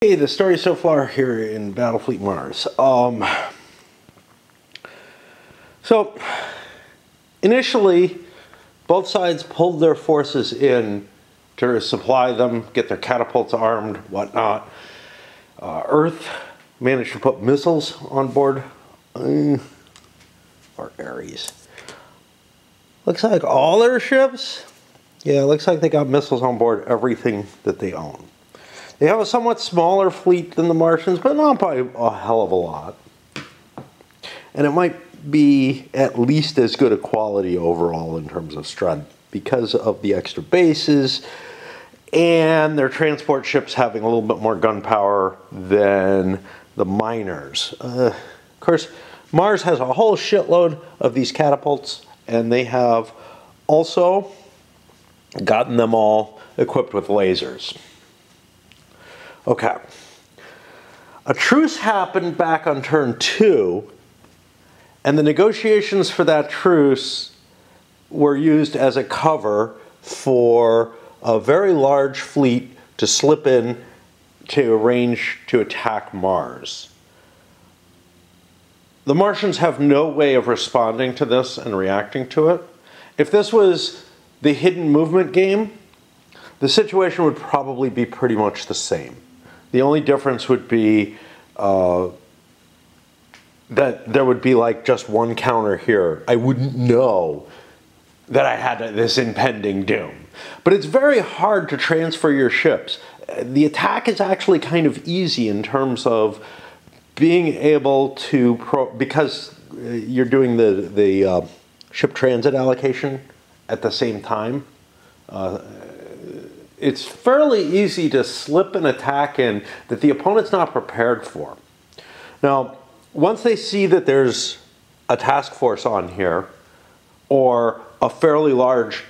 Hey, the story so far here in Battlefleet Mars. So, initially, both sides pulled their forces in to supply them, get their catapults armed, whatnot. Earth managed to put missiles on board, or Ares. Looks like all their ships, yeah, looks like they got missiles on board everything that they own. They have a somewhat smaller fleet than the Martians, but not by a hell of a lot. And it might be at least as good a quality overall in terms of strength because of the extra bases and their transport ships having a little bit more gun power than the miners. Of course, Mars has a whole shitload of these catapults, and they have also gotten them all equipped with lasers. Okay. A truce happened back on turn 2, and the negotiations for that truce were used as a cover for a very large fleet to slip in to arrange to attack Mars. The Martians have no way of responding to this and reacting to it. If this was the hidden movement game, the situation would probably be pretty much the same. The only difference would be that there would be like just one counter here. I wouldn't know that I had this impending doom. But it's very hard to transfer your ships. The attack is actually kind of easy in terms of being able to, because you're doing the ship transit allocation at the same time. It's fairly easy to slip an attack in that the opponent's not prepared for. Now, once they see that there's a task force on here, or a fairly large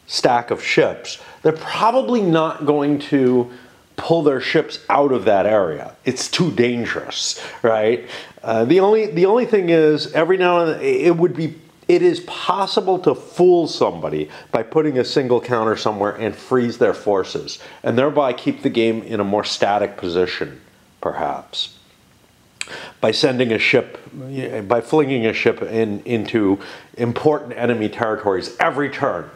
stack of ships, they're probably not going to pull their ships out of that area. It's too dangerous, right? The only thing is, every now and then, it is possible to fool somebody by putting a single counter somewhere and freeze their forces, and thereby keep the game in a more static position, perhaps. By sending a ship, by flinging a ship into important enemy territories every turn,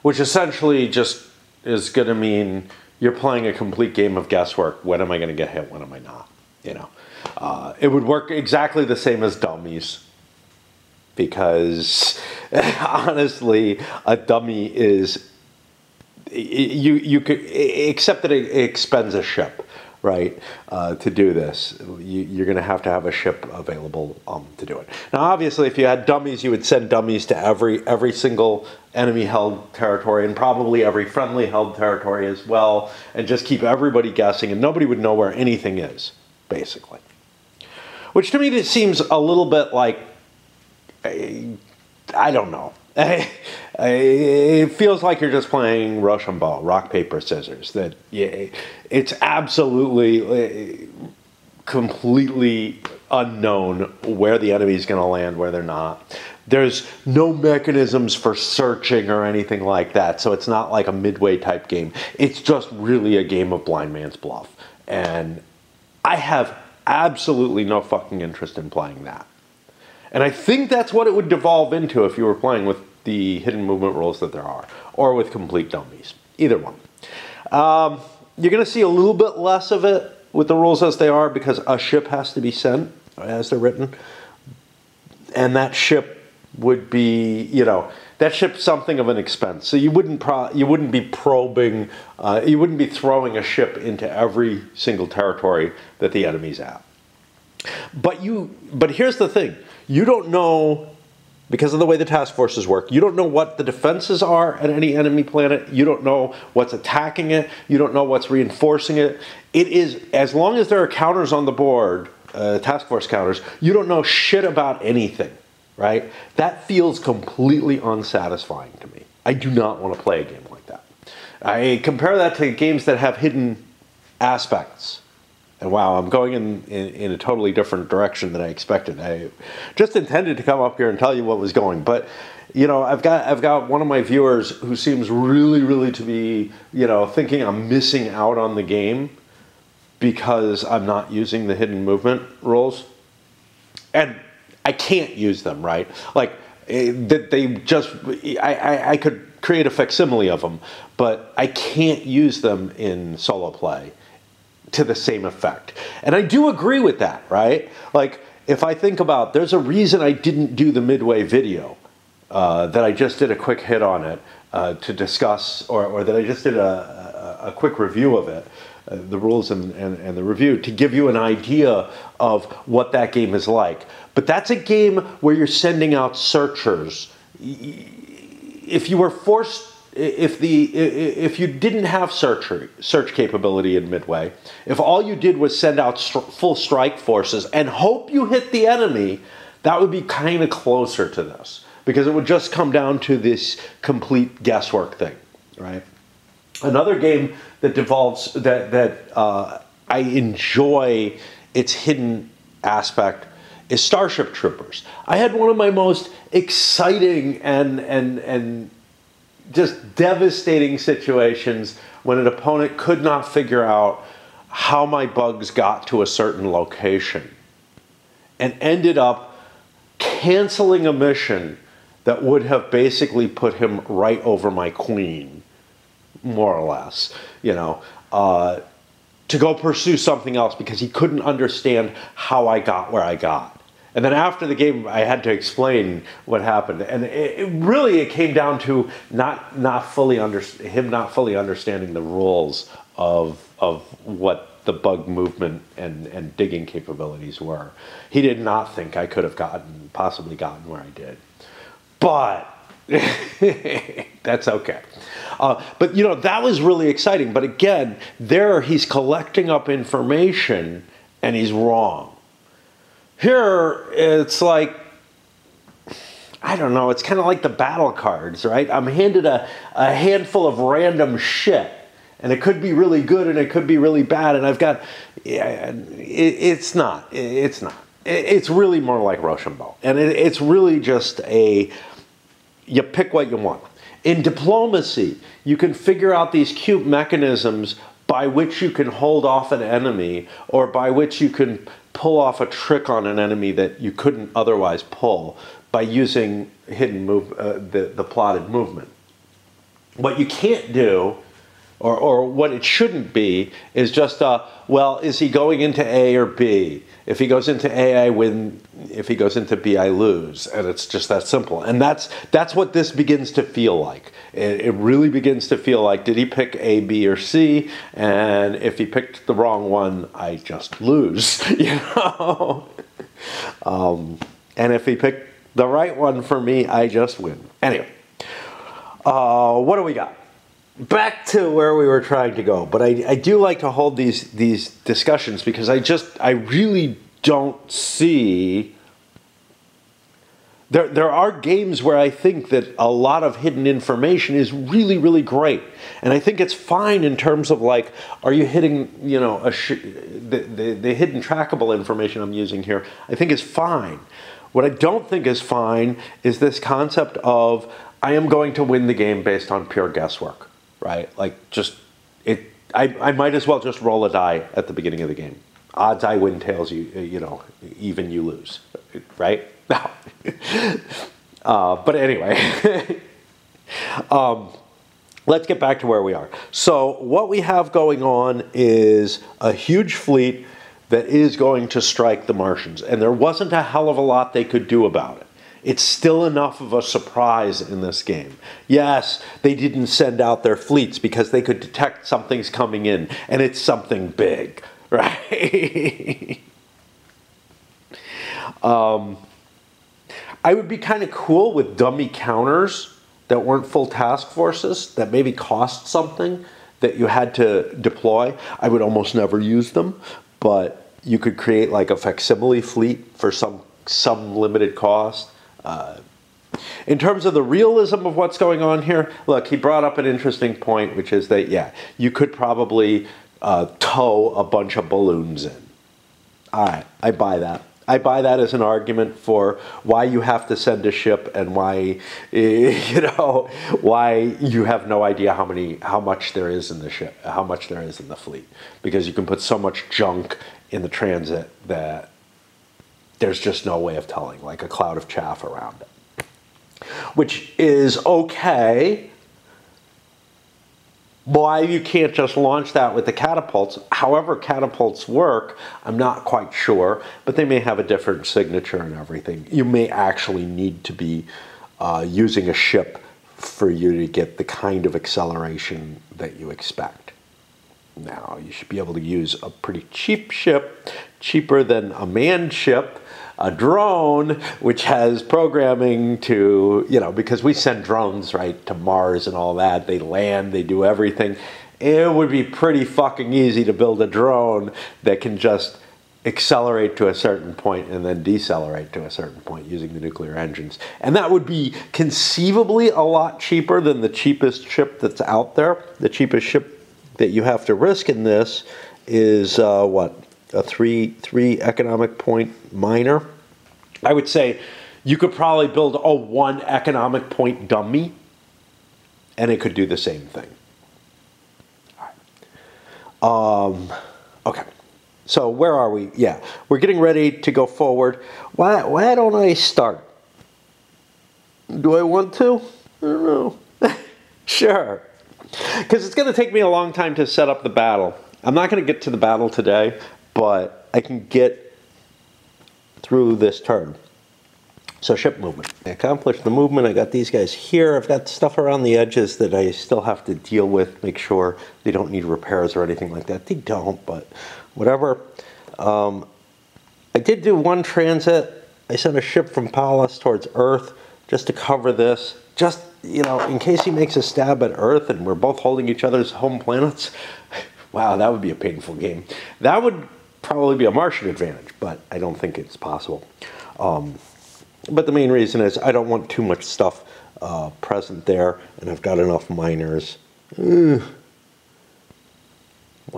which essentially just is going to mean you're playing a complete game of guesswork. When am I going to get hit? When am I not? You know, it would work exactly the same as dummies. Because honestly, a dummy is, you could, except that it expends a ship, right? To do this, you're going to have a ship available to do it. Now, obviously, if you had dummies, you would send dummies to every single enemy-held territory and probably every friendly-held territory as well, and just keep everybody guessing, and nobody would know where anything is, basically. Which to me, it seems a little bit like, I don't know. It feels like you're just playing Rochambeau, rock, paper, scissors. That it's absolutely, completely unknown where the enemy is going to land, where they're not. There's no mechanisms for searching or anything like that, so it's not like a midway type game. It's just really a game of blind man's bluff. And I have absolutely no fucking interest in playing that. And I think that's what it would devolve into if you were playing with the hidden movement rules that there are, or with complete dummies. Either one. You're going to see a little bit less of it with the rules as they are, because a ship has to be sent, as they're written. And that ship would be, that ship's something of an expense. So you wouldn't be probing, you wouldn't be throwing a ship into every single territory that the enemy's at. But here's the thing. You don't know, because of the way the task forces work, you don't know what the defenses are at any enemy planet. You don't know what's attacking it. You don't know what's reinforcing it. It is, as long as there are counters on the board, task force counters, you don't know shit about anything, right? That feels completely unsatisfying to me. I do not want to play a game like that. I compare that to games that have hidden aspects. And wow, I'm going in a totally different direction than I expected. I just intended to come up here and tell you what was going, but I've got one of my viewers who seems really to be thinking I'm missing out on the game. because I'm not using the hidden movement rules. And I can't use them, right? Like, that they just, I could create a facsimile of them, but I can't use them in solo play to the same effect. And I do agree with that, right? Like, if I think about, there's a reason I didn't do the midway video, that I just did a quick hit on it to discuss, or that I just did a quick review of it, the rules and the review, to give you an idea of what that game is like. But that's a game where you're sending out searchers. If you were forced, if you didn't have search capability in Midway, if all you did was send out full strike forces and hope you hit the enemy, that would be kind of closer to this, because it would just come down to this complete guesswork thing, right? Another game that devolves, that I enjoy its hidden aspect, is Starship Troopers. I had one of my most exciting and just devastating situations when an opponent could not figure out how my bugs got to a certain location, and ended up canceling a mission that would have basically put him right over my queen, more or less, you know, to go pursue something else because he couldn't understand how I got where I got. And then after the game, I had to explain what happened. And it came down to him not fully understanding the rules of what the bug movement and digging capabilities were. He did not think I could have possibly gotten where I did. But that's okay. But, you know, that was really exciting. But again, there he's collecting up information and he's wrong. Here, it's like, I don't know, it's kind of like the battle cards, right? I'm handed a handful of random shit, and it could be really good and it could be really bad, and I've got, it's not. It's really more like Rochambeau, and it's really just you pick what you want. In diplomacy, you can figure out these cute mechanisms by which you can hold off an enemy, or by which you can pull off a trick on an enemy that you couldn't otherwise pull by using hidden the plotted movement. What you can't do, or what it shouldn't be, is just well, is he going into A or B? If he goes into A, I win. If he goes into B, I lose. And it's just that simple. And that's what this begins to feel like. It really begins to feel like, did he pick A, B, or C? And if he picked the wrong one, I just lose, you know? And if he picked the right one for me, I just win. Anyway, what do we got? Back to where we were trying to go, but I do like to hold these discussions because I really don't see. There are games where I think that a lot of hidden information is really, really great, and I think it's fine in terms of, like, are you hitting, you know, the hidden trackable information I'm using here, I think is fine. What I don't think is fine is this concept of, I am going to win the game based on pure guesswork. Right? Like, I might as well just roll a die at the beginning of the game. Odds I win, tails you know, even you lose. Right? No. But anyway, let's get back to where we are. So what we have going on is a huge fleet that is going to strike the Martians. And there wasn't a hell of a lot they could do about it. It's still enough of a surprise in this game. Yes, they didn't send out their fleets because they could detect something's coming in, and it's something big, right? I would be kind of cool with dummy counters that weren't full task forces, that maybe cost something that you had to deploy. I would almost never use them, but you could create like a facsimile fleet for some limited cost. In terms of the realism of what's going on here, look, he brought up an interesting point, which is that, yeah, you could probably tow a bunch of balloons in. All right, I buy that. I buy that as an argument for why you have to send a ship and why, you know, why you have no idea how much there is in the ship, how much there is in the fleet, because you can put so much junk in the transit that there's just no way of telling, like a cloud of chaff around it, which is okay. Why you can't just launch that with the catapults, however catapults work, I'm not quite sure, but they may have a different signature and everything. You may actually need to be using a ship for you to get the kind of acceleration that you expect. Now, you should be able to use a pretty cheap ship, cheaper than a manned ship, a drone, which has programming to, you know, because we send drones, right, to Mars and all that. They land, they do everything. It would be pretty fucking easy to build a drone that can just accelerate to a certain point and then decelerate to a certain point using the nuclear engines. And that would be conceivably a lot cheaper than the cheapest ship that's out there. The cheapest ship that you have to risk in this is, what? A three economic point miner. I would say you could probably build a 1 economic point dummy and it could do the same thing. All right. Okay. So where are we? Yeah, we're getting ready to go forward. Why don't I start? Do I want to? I don't know. Sure. Because it's going to take me a long time to set up the battle. I'm not going to get to the battle today, but I can get through this turn. So ship movement. I accomplished the movement. I got these guys here. I've got stuff around the edges that I still have to deal with, make sure they don't need repairs or anything like that. They don't, but whatever. I did do one transit. I sent a ship from Pallas towards Earth just to cover this. Just, you know, in case he makes a stab at Earth and we're both holding each other's home planets. Wow, that would be a painful game. That would probably be a Martian advantage, but I don't think it's possible. But the main reason is I don't want too much stuff present there, and I've got enough miners. Why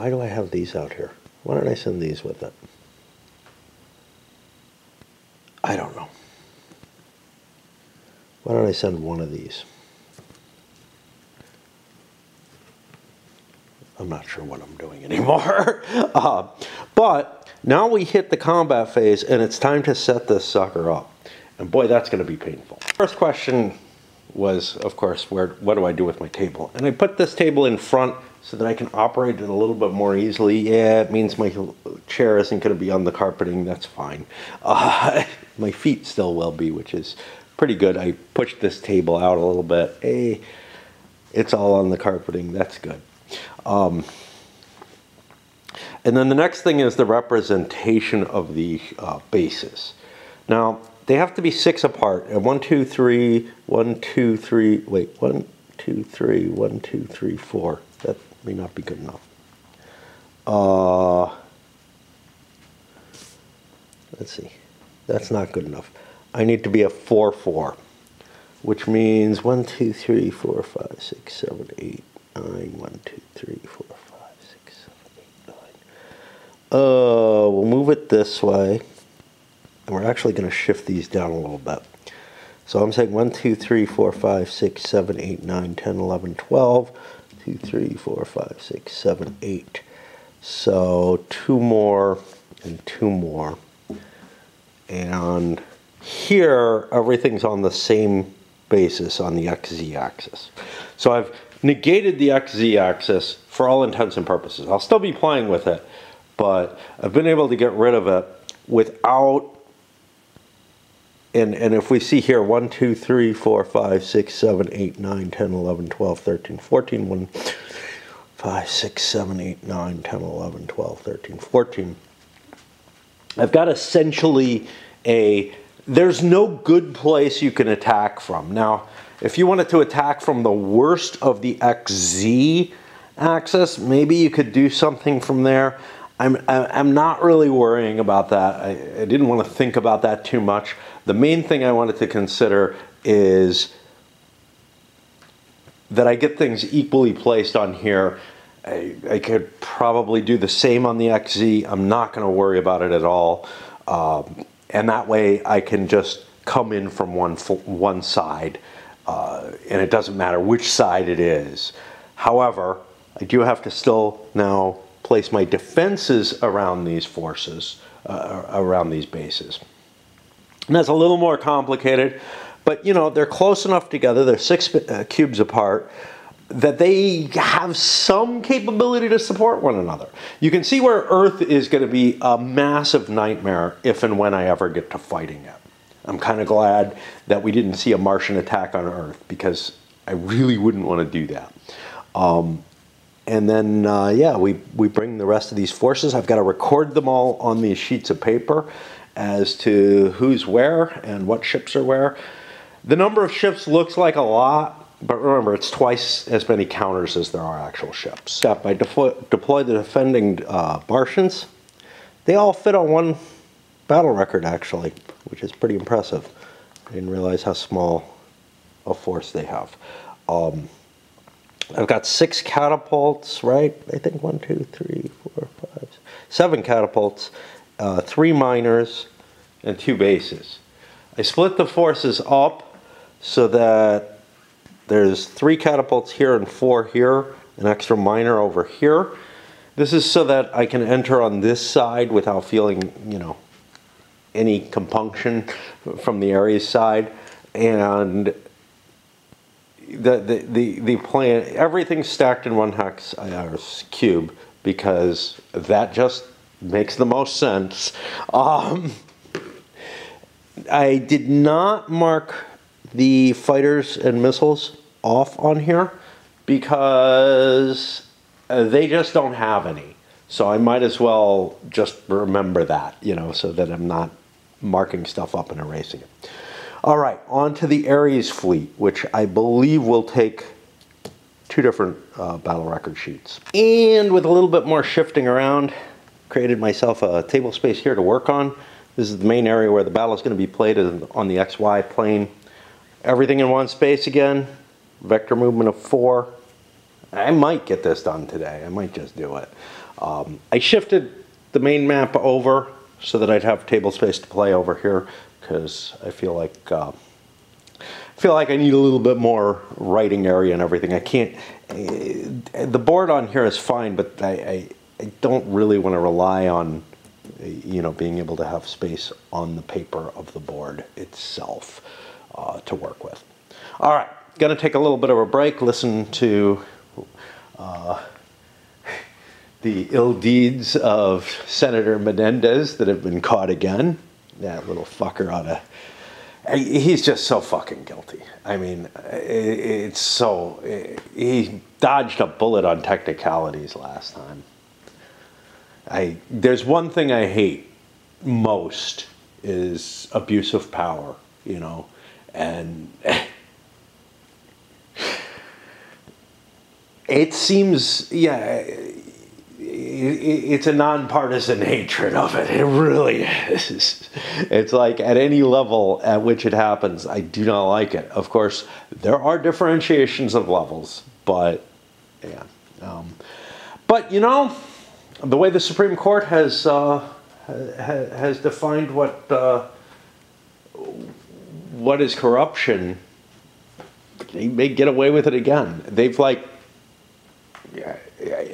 do I have these out here? Why don't I send these with it? I don't know. Why don't I send one of these? I'm not sure what I'm doing anymore. But now we hit the combat phase, and it's time to set this sucker up. And boy, that's going to be painful. First question was, of course, what do I do with my table? And I put this table in front so that I can operate it a little bit more easily. Yeah, it means my chair isn't going to be on the carpeting. That's fine. My feet still will be, which is pretty good. I pushed this table out a little bit. Hey, it's all on the carpeting. That's good. And then the next thing is the representation of the bases. Now, they have to be 6 apart. And 1, 2, 3, 1, 2, 3, wait, 1, 2, 3, 1, 2, 3, 4. That may not be good enough. Let's see. That's not good enough. I need to be a 4, 4, which means 1, 2, 3, 4, 5, 6, 7, 8, 9, 1, 2, 3, 4, 5, 6, 7, 8, 9. We'll move it this way. And we're actually going to shift these down a little bit. So I'm saying 1, 2, 3, 4, 5, 6, 7, 8, 9, 10, 11, 12. 2, 3, 4, 5, 6, 7, 8. So 2 more and 2 more. And here, everything's on the same basis on the XZ axis. So I've negated the XZ axis for all intents and purposes. I'll still be playing with it, but I've been able to get rid of it without. And if we see here, 1, 2, 3, 4, 5, 6, 7, 8, 9, 10, 11, 12, 13, 14, 1, 5, 6, 7, 8, 9, 10, 11, 12, 13, 14. I've got essentially there's no good place you can attack from. Now, if you wanted to attack from the worst of the XZ axis, maybe you could do something from there. I'm not really worrying about that. I didn't want to think about that too much. The main thing I wanted to consider is that I get things equally placed on here. I could probably do the same on the XZ. I'm not going to worry about it at all. And that way I can just come in from one side, and it doesn't matter which side it is. However, I do have to still now place my defenses around these forces, around these bases. And that's a little more complicated, but you know, they're close enough together, they're 6 cubes apart, that they have some capability to support one another. You can see where Earth is going to be a massive nightmare if and when I ever get to fighting it. I'm kind of glad that we didn't see a Martian attack on Earth, because I really wouldn't want to do that. And then, yeah, we bring the rest of these forces. I've got to record them all on these sheets of paper as to who's where and what ships are where. The number of ships looks like a lot, but remember, it's twice as many counters as there are actual ships. Step, I deploy the defending Martians. They all fit on one battle record, actually, which is pretty impressive. I didn't realize how small a force they have. I've got 6 catapults, right? I think 1, 2, 3, 4, 5, 7 catapults, 3 miners, and 2 bases. I split the forces up so that there's 3 catapults here and 4 here, an extra miner over here. This is so that I can enter on this side without feeling, you know, any compunction from the Ares side. And the plan, everything's stacked in 1 hex cube, because that just makes the most sense. I did not mark the fighters and missiles off on here because they just don't have any. So I might as well just remember that, you know, so that I'm not marking stuff up and erasing it. All right, on to the Ares fleet, which I believe will take 2 different battle record sheets. And with a little bit more shifting around, created myself a table space here to work on. This is the main area where the battle is going to be played on the XY plane. Everything in one space again, vector movement of 4. I might get this done today. I might just do it. I shifted the main map over so that I'd have table space to play over here, because I feel like I need a little bit more writing area and everything. I can't. The board on here is fine, but I don't really want to rely on, you know, being able to have space on the paper of the board itself to work with. All right, gonna take a little bit of a break. Listen to the ill deeds of Senator Menendez that have been caught again. That little fucker ought to. He's just so fucking guilty. I mean, it's so. He dodged a bullet on technicalities last time. There's one thing I hate most is abuse of power, you know, and it seems, yeah, it's a nonpartisan hatred of it. It really is. It's like at any level at which it happens, I do not like it. Of course, there are differentiations of levels, but yeah. But you know, the way the Supreme Court has defined what is corruption, they may get away with it again. They've like.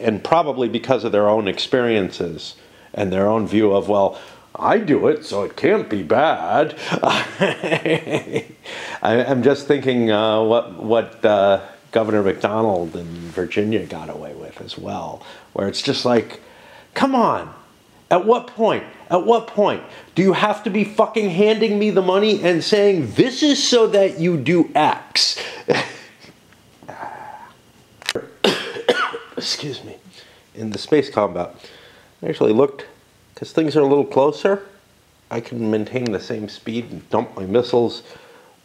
And probably because of their own experiences and their own view of, well, I do it, so it can't be bad. I'm just thinking what Governor McDonald in Virginia got away with as well, where it's just like, come on, at what point do you have to be fucking handing me the money and saying, this is so that you do X? Excuse me. In the space combat, I actually looked, because things are a little closer, I can maintain the same speed and dump my missiles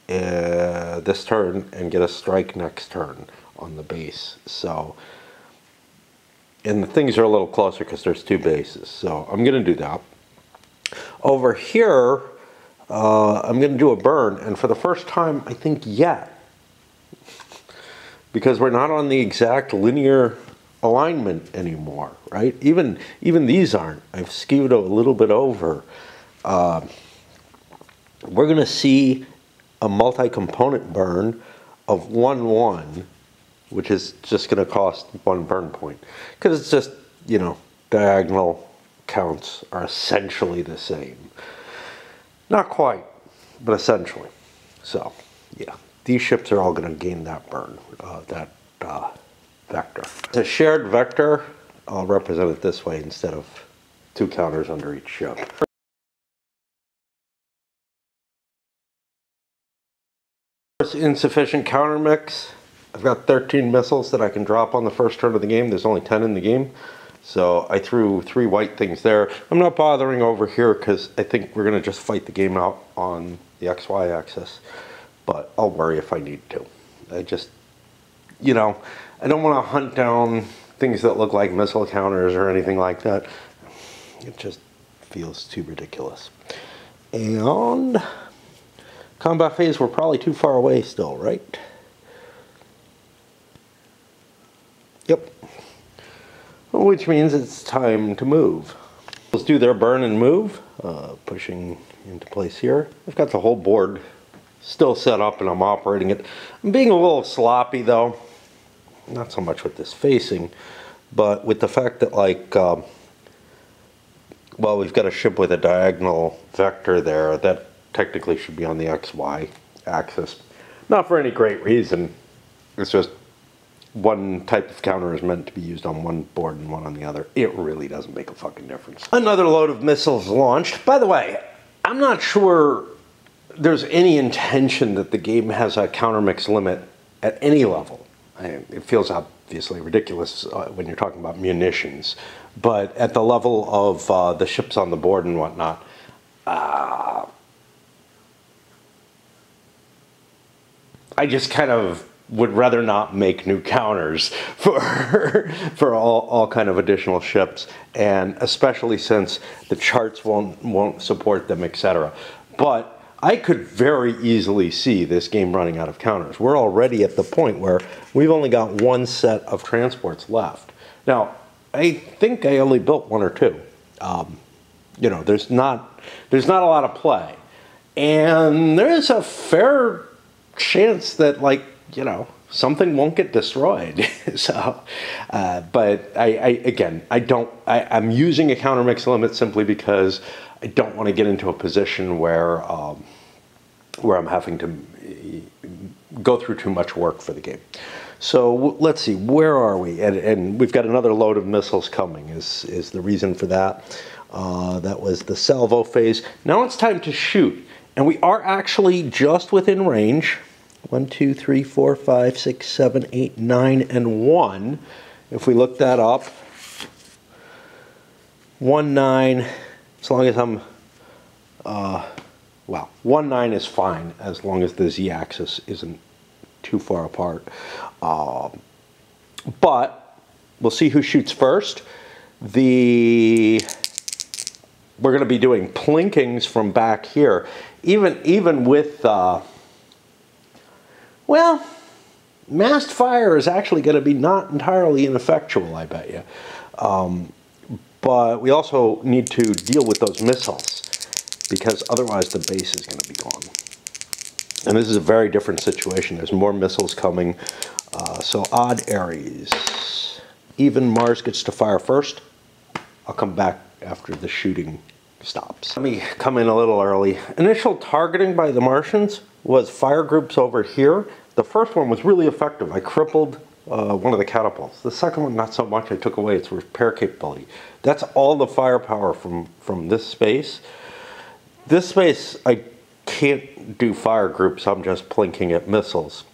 this turn and get a strike next turn on the base. So, and the things are a little closer because there's 2 bases. So I'm going to do that. Over here, I'm going to do a burn, and for the first time, I think yet, because we're not on the exact linear alignment anymore, right? Even these aren't. I've skewed a little bit over. we're going to see a multi-component burn of 1-1, which is just going to cost 1 burn point. Because it's just, you know, diagonal counts are essentially the same. Not quite, but essentially. So, yeah, these ships are all going to gain that burn, vector. It's a shared vector. I'll represent it this way instead of 2 counters under each ship. Insufficient counter mix. I've got 13 missiles that I can drop on the first turn of the game. There's only 10 in the game. So I threw 3 white things there. I'm not bothering over here because I think we're going to just fight the game out on the XY axis. But I'll worry if I need to. I just, you know, I don't want to hunt down things that look like missile counters or anything like that. It just feels too ridiculous. And combat phase, we're probably too far away still, right? Yep. Which means it's time to move. Let's do their burn and move. Pushing into place here. I've got the whole board still set up and I'm operating it. I'm being a little sloppy though. Not so much with this facing, but with the fact that, like, well, we've got a ship with a diagonal vector there that technically should be on the XY axis. Not for any great reason. It's just one type of counter is meant to be used on one board and one on the other. It really doesn't make a fucking difference. Another load of missiles launched. By the way, I'm not sure there's any intention that the game has a counter mix limit at any level. It feels obviously ridiculous when you're talking about munitions, but at the level of the ships on the board and whatnot, I just kind of would rather not make new counters for all kind of additional ships, and especially since the charts won't support them, etc. But I could very easily see this game running out of counters. We're already at the point where we've only got 1 set of transports left. Now, I think I only built 1 or 2. You know, there's not a lot of play, and there is a fair chance that, like, you know, something won't get destroyed. So, but I'm using a counter mix limit simply because I don't want to get into a position where I'm having to go through too much work for the game. So let's see, where are we? And we've got another load of missiles coming is the reason for that. That was the salvo phase. Now it's time to shoot. And we are actually just within range. 1, 2, 3, 4, 5, 6, 7, 8, 9, and 1. If we look that up, 1, 9, as long as I'm, well, 1, 9 is fine as long as the z-axis isn't too far apart. But we'll see who shoots first. We're going to be doing plinkings from back here, even with. Well, massed fire is actually going to be not entirely ineffectual, I bet you. But we also need to deal with those missiles, because otherwise the base is going to be gone. And this is a very different situation. There's more missiles coming. So odd Aries. Even Mars gets to fire first. I'll come back after the shooting stops. Let me come in a little early. Initial targeting by the Martians was fire groups over here. The first one was really effective. I crippled one of the catapults. The second one, not so much. I took away its repair capability. That's all the firepower from this space. This space, I can't do fire groups. I'm just plinking at missiles.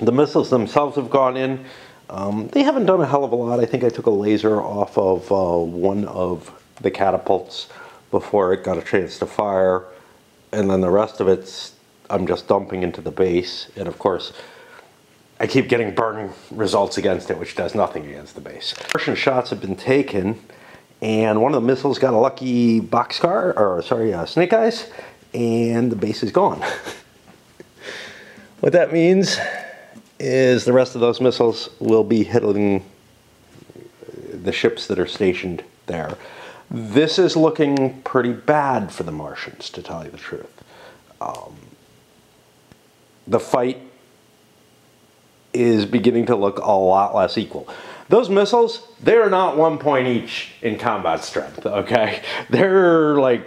The missiles themselves have gone in. They haven't done a hell of a lot. I think I took a laser off of one of the catapults before it got a chance to fire. And then the rest of it's I'm just dumping into the base, and of course I keep getting burn results against it, which does nothing against the base. Martian shots have been taken, and one of the missiles got a lucky boxcar, or sorry, snake eyes, and the base is gone. What that means is the rest of those missiles will be hitting the ships that are stationed there. This is looking pretty bad for the Martians, to tell you the truth. the fight is beginning to look a lot less equal. Those missiles, they're not 1 point each in combat strength, okay? They're like,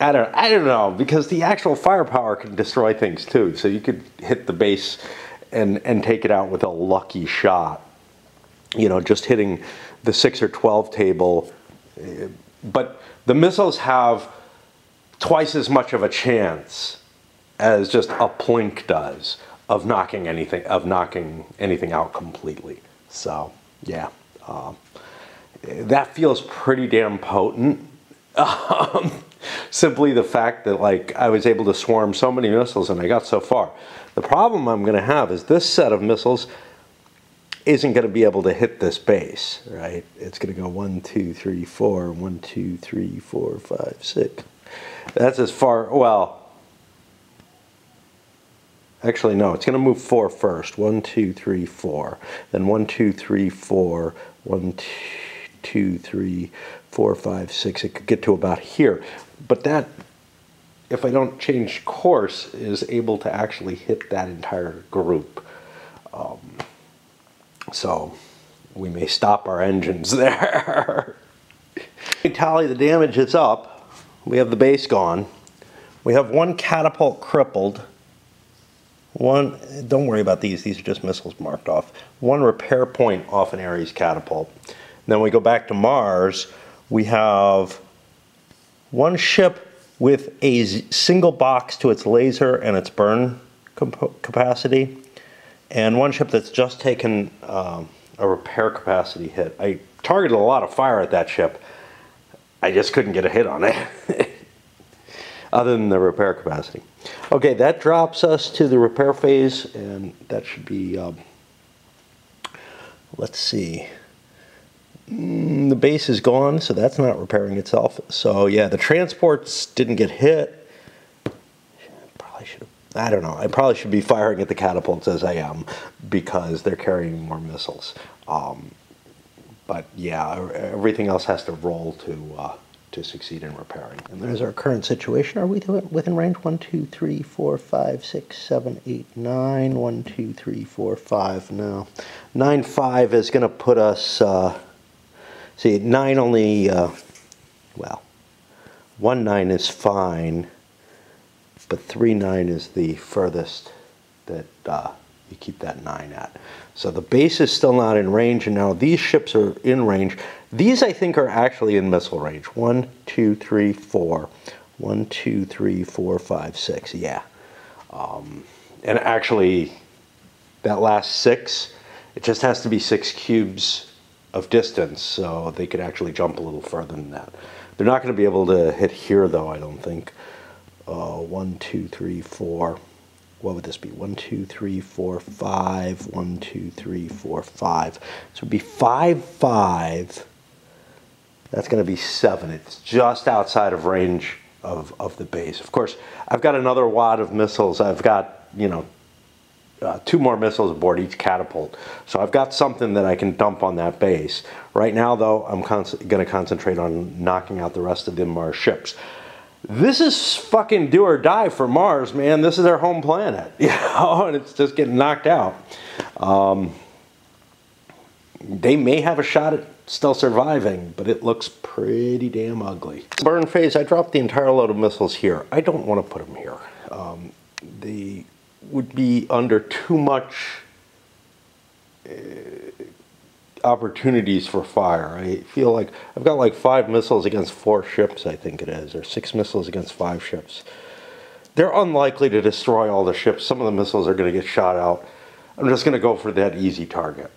I don't know, because the actual firepower can destroy things too. So you could hit the base and take it out with a lucky shot. You know, just hitting the 6 or 12 table. But the missiles have twice as much of a chance as just a plink does of knocking anything out completely. So yeah, that feels pretty damn potent. Simply the fact that like I was able to swarm so many missiles and I got so far. The problem I'm going to have is this set of missiles isn't going to be able to hit this base, right? It's going to go 1, 2, 3, 4, 1, 2, 3, 4, 5, 6. That's as far, well, actually no, it's going to move 4 first. 1, 2, 3, 4. Then 1, 2, 3, 4. 1, 2, 3, 4, 5, 6. It could get to about here. But that, if I don't change course, is able to actually hit that entire group. So we may stop our engines there. We tally the damage, it's up. We have the base gone. We have 1 catapult crippled. 1, don't worry about these are just missiles marked off. 1 repair point off an Ares catapult. Then we go back to Mars. We have 1 ship with a single box to its laser and its burn capacity, and 1 ship that's just taken a repair capacity hit. I targeted a lot of fire at that ship. I just couldn't get a hit on it, other than the repair capacity. Okay, that drops us to the repair phase, and that should be, let's see. The base is gone, so that's not repairing itself. So yeah, the transports didn't get hit. Probably should have, I don't know. I probably should be firing at the catapults as I am, because they're carrying more missiles. But yeah, everything else has to roll to succeed in repairing. And there's our current situation. Are we within range? 1, 2, 3, 4, 5, 6, 7, 8, 9. 1, 2, 3, 4, 5. No. 9, 5 is going to put us... see, 9 only... well, 1, 9 is fine, but 3, 9 is the furthest that you keep that 9 at. So the base is still not in range, and now these ships are in range. These, I think, are actually in missile range. 1, 2, 3, 4. 1, 2, 3, 4, 5, 6. Yeah. And actually, that last 6, it just has to be 6 cubes of distance, so they could actually jump a little further than that. They're not going to be able to hit here, though, I don't think. 1, 2, 3, 4. What would this be? 1, 2, 3, 4, 5. 1, 2, 3, 4, 5. So it would be 5, 5. That's going to be 7. It's just outside of range of the base. Of course, I've got another wad of missiles. I've got, you know, 2 more missiles aboard each catapult. So I've got something that I can dump on that base. Right now, though, I'm going to concentrate on knocking out the rest of the Mars ships. This is fucking do or die for Mars, man. This is their home planet, you know, and it's just getting knocked out. They may have a shot at still surviving, but it looks pretty damn ugly. Burn phase, I dropped the entire load of missiles here. I don't want to put them here. They would be under too much opportunities for fire. I feel like I've got like 5 missiles against 4 ships, I think it is, or 6 missiles against 5 ships. They're unlikely to destroy all the ships. Some of the missiles are going to get shot out. I'm just going to go for that easy target.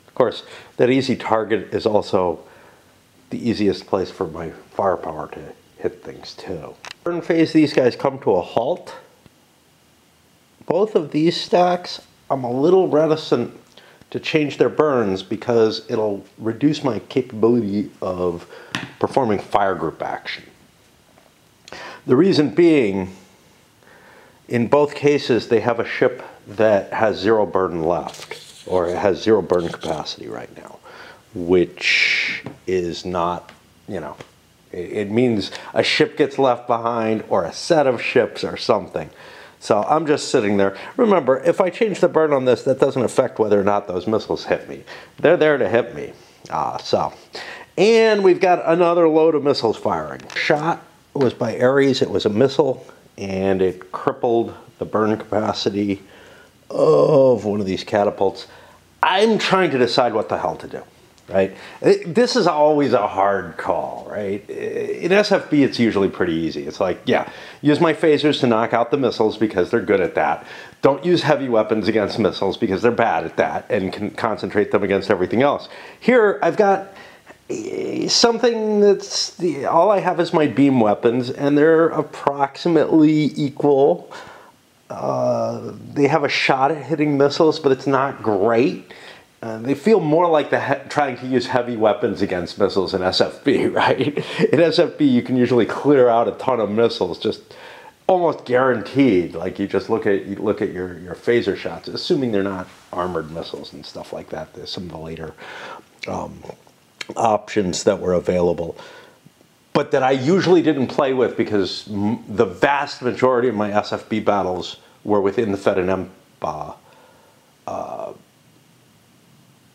Of course, that easy target is also the easiest place for my firepower to hit things too. Burn phase, these guys come to a halt. Both of these stacks, I'm a little reticent to change their burns because it'll reduce my capability of performing fire group action. The reason being, in both cases, they have a ship that has 0 burn left, or it has 0 burn capacity right now, which is not, you know, It means a ship gets left behind or a set of ships or something. So I'm just sitting there. Remember, if I change the burn on this, that doesn't affect whether or not those missiles hit me. They're there to hit me. And we've got another load of missiles firing. Shot was by Ares. It was a missile, and it crippled the burn capacity of one of these catapults. I'm trying to decide what the hell to do. Right? This is always a hard call, right? In SFB, it's usually pretty easy. It's like, yeah, use my phasers to knock out the missiles because they're good at that. Don't use heavy weapons against missiles because they're bad at that and can concentrate them against everything else. Here, I've got something that's, all I have is my beam weapons, and they're approximately equal. They have a shot at hitting missiles, but it's not great. They feel more like trying to use heavy weapons against missiles in SFB, right? In SFB, you can usually clear out a ton of missiles, just almost guaranteed. Like you just look at your phaser shots, assuming they're not armored missiles and stuff like that. There's some of the later options that were available, but that I usually didn't play with because the vast majority of my SFB battles were within the Fed and M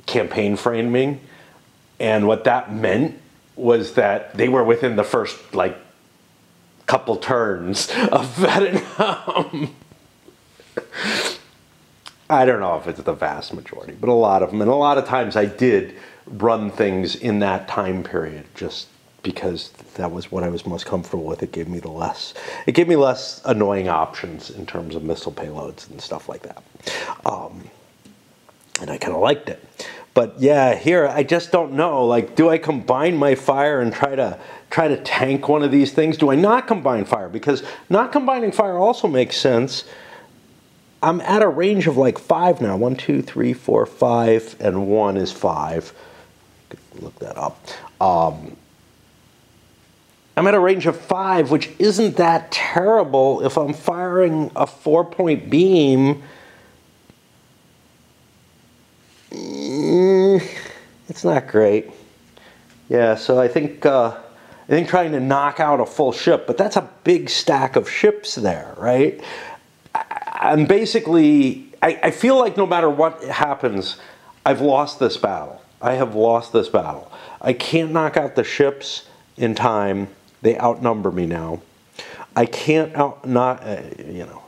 campaign framing, and what that meant was that they were within the first couple turns of Vietnam. I don't know if it's the vast majority, but a lot of them, and a lot of times I did run things in that time period just because that was what I was most comfortable with. It gave me less annoying options in terms of missile payloads and stuff like that. And I kind of liked it. But yeah, here I just don't know. Like, do I combine my fire and try to tank one of these things? Do I not combine fire? Because not combining fire also makes sense. I'm at a range of like 5 now. 1, 2, 3, 4, 5, and 1 is 5. Look that up. I'm at a range of 5, which isn't that terrible if I'm firing a 4-point beam. It's not great. Yeah, so I think trying to knock out a full ship, but that's a big stack of ships there, right? I'm basically, I feel like no matter what happens, I've lost this battle. I have lost this battle. I can't knock out the ships in time. They outnumber me now. I can't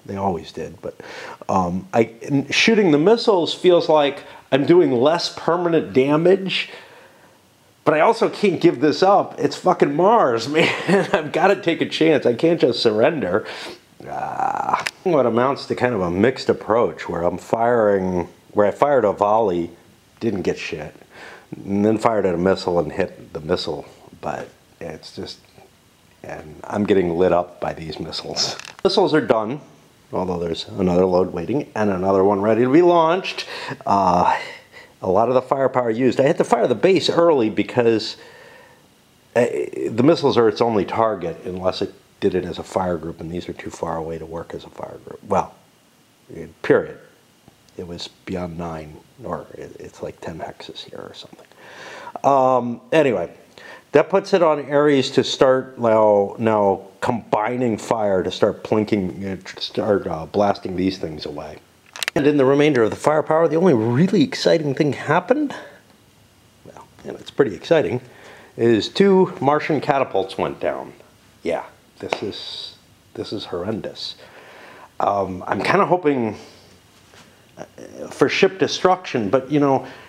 they always did, but shooting the missiles feels like I'm doing less permanent damage, but I also can't give this up. It's fucking Mars, man. I've got to take a chance. I can't just surrender. What amounts to kind of a mixed approach where I fired a volley, didn't get shit, and then fired at a missile and hit the missile, but it's just, and I'm getting lit up by these missiles. Missiles are done, although there's another load waiting and another one ready to be launched. A lot of the firepower used. I had to fire the base early because the missiles are its only target unless it did it as a fire group, and these are too far away to work as a fire group. Well, period. It was beyond 9, or it's like 10 hexes here or something. Anyway, that puts it on Ares to start now combining fire to start blasting these things away. And in the remainder of the firepower, the only really exciting thing happened, well, and it's pretty exciting, is 2 Martian catapults went down. Yeah, this is horrendous. I'm kind of hoping for ship destruction, but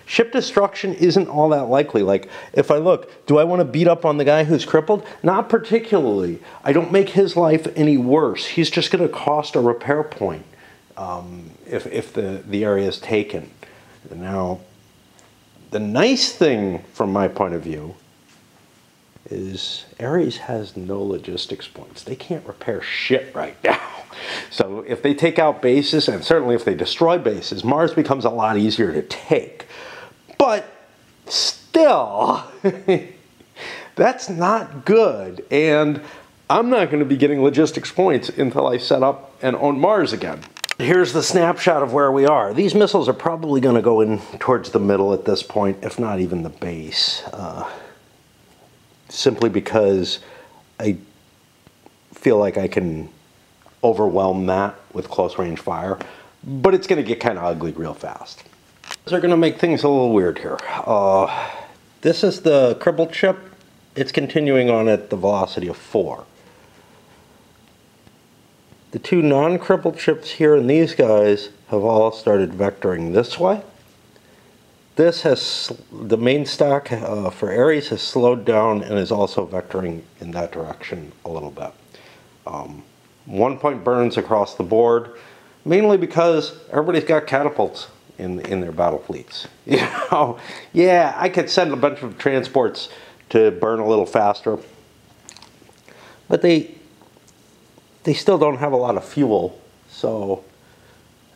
ship destruction isn't all that likely. Like, if I look, do I want to beat up on the guy who's crippled? Not particularly. I don't make his life any worse. He's just going to cost a repair point if the area is taken. Now, the nice thing from my point of view is Ares has no logistics points. They can't repair shit right now. So if they take out bases, and certainly if they destroy bases, Mars becomes a lot easier to take. But still, that's not good. And I'm not going to be getting logistics points until I set up and own Mars again. Here's the snapshot of where we are. These missiles are probably going to go in towards the middle at this point, if not even the base. simply because I feel like I can overwhelm that with close range fire, but it's going to get kind of ugly real fast. They're going to make things a little weird here. This is the cribbled ship. It's continuing on at the velocity of 4. The two non-crippled ships here and these guys have all started vectoring this way. This has, the main stack for Ares has slowed down and is also vectoring in that direction a little bit. 1 point burns across the board, mainly because everybody's got catapults in their battle fleets. You know, yeah, I could send a bunch of transports to burn a little faster, but they still don't have a lot of fuel, so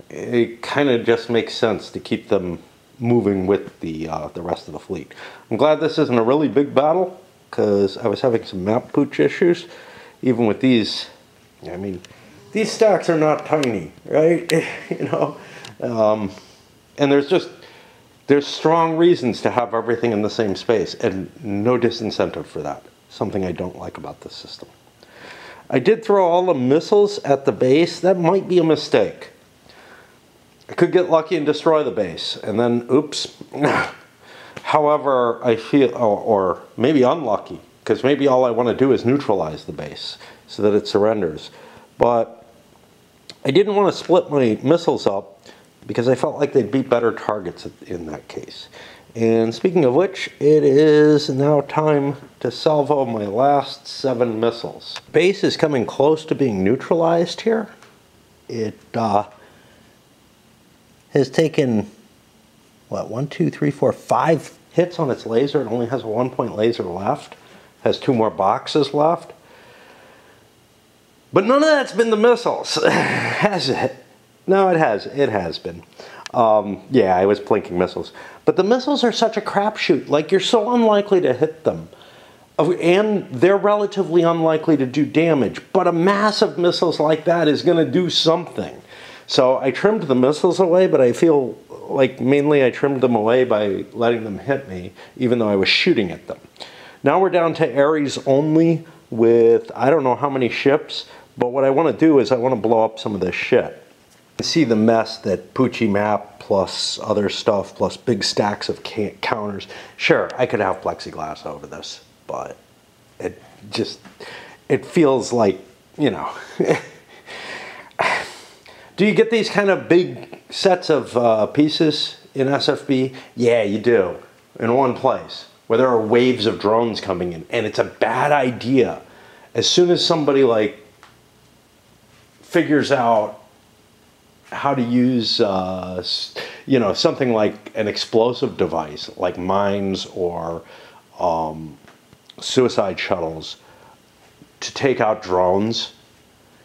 it kind of just makes sense to keep them moving with the rest of the fleet. I'm glad this isn't a really big battle, because I was having some map pooch issues, even with these. I mean, these stacks are not tiny, right? You know, and there's strong reasons to have everything in the same space, and no disincentive for that. Something I don't like about this system. I did throw all the missiles at the base. That might be a mistake. I could get lucky and destroy the base, and then, oops. However, I feel, or maybe unlucky, because maybe all I want to do is neutralize the base so that it surrenders. But I didn't want to split my missiles up because I felt like they'd be better targets in that case. And speaking of which, it is now time to salvo my last 7 missiles. Base is coming close to being neutralized here. It has taken, what, 1, 2, 3, 4, 5 hits on its laser. It only has a 1-point laser left. Has 2 more boxes left. But none of that's been the missiles, has it? No, it has. It has been. Yeah, I was blinking missiles. But the missiles are such a crapshoot. Like, you're so unlikely to hit them. And they're relatively unlikely to do damage. But a mass of missiles like that is going to do something. So I trimmed the missiles away, but I feel like mainly I trimmed them away by letting them hit me, even though I was shooting at them. Now we're down to Ares only with I don't know how many ships, but what I want to do is I want to blow up some of this shit. You see the mess that Poochie map plus other stuff plus big stacks of counters. Sure, I could have plexiglass over this, but it feels like, you know. Do you get these kind of big sets of pieces in SFB? Yeah, you do, in one place, where there are waves of drones coming in, and it's a bad idea. As soon as somebody like figures out how to use, you know, something like an explosive device, like mines or suicide shuttles, to take out drones,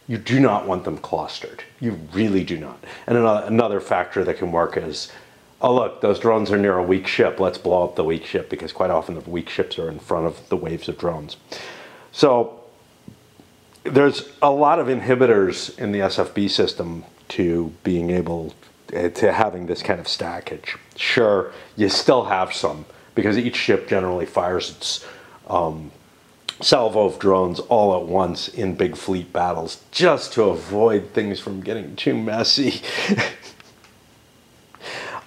you do not want them clustered. You really do not. And another factor that can work is, oh look, those drones are near a weak ship. Let's blow up the weak ship, because quite often the weak ships are in front of the waves of drones. So there's a lot of inhibitors in the SFB system to being able to having this kind of stackage. Sure, you still have some, because each ship generally fires its salvo of drones all at once in big fleet battles, just to avoid things from getting too messy.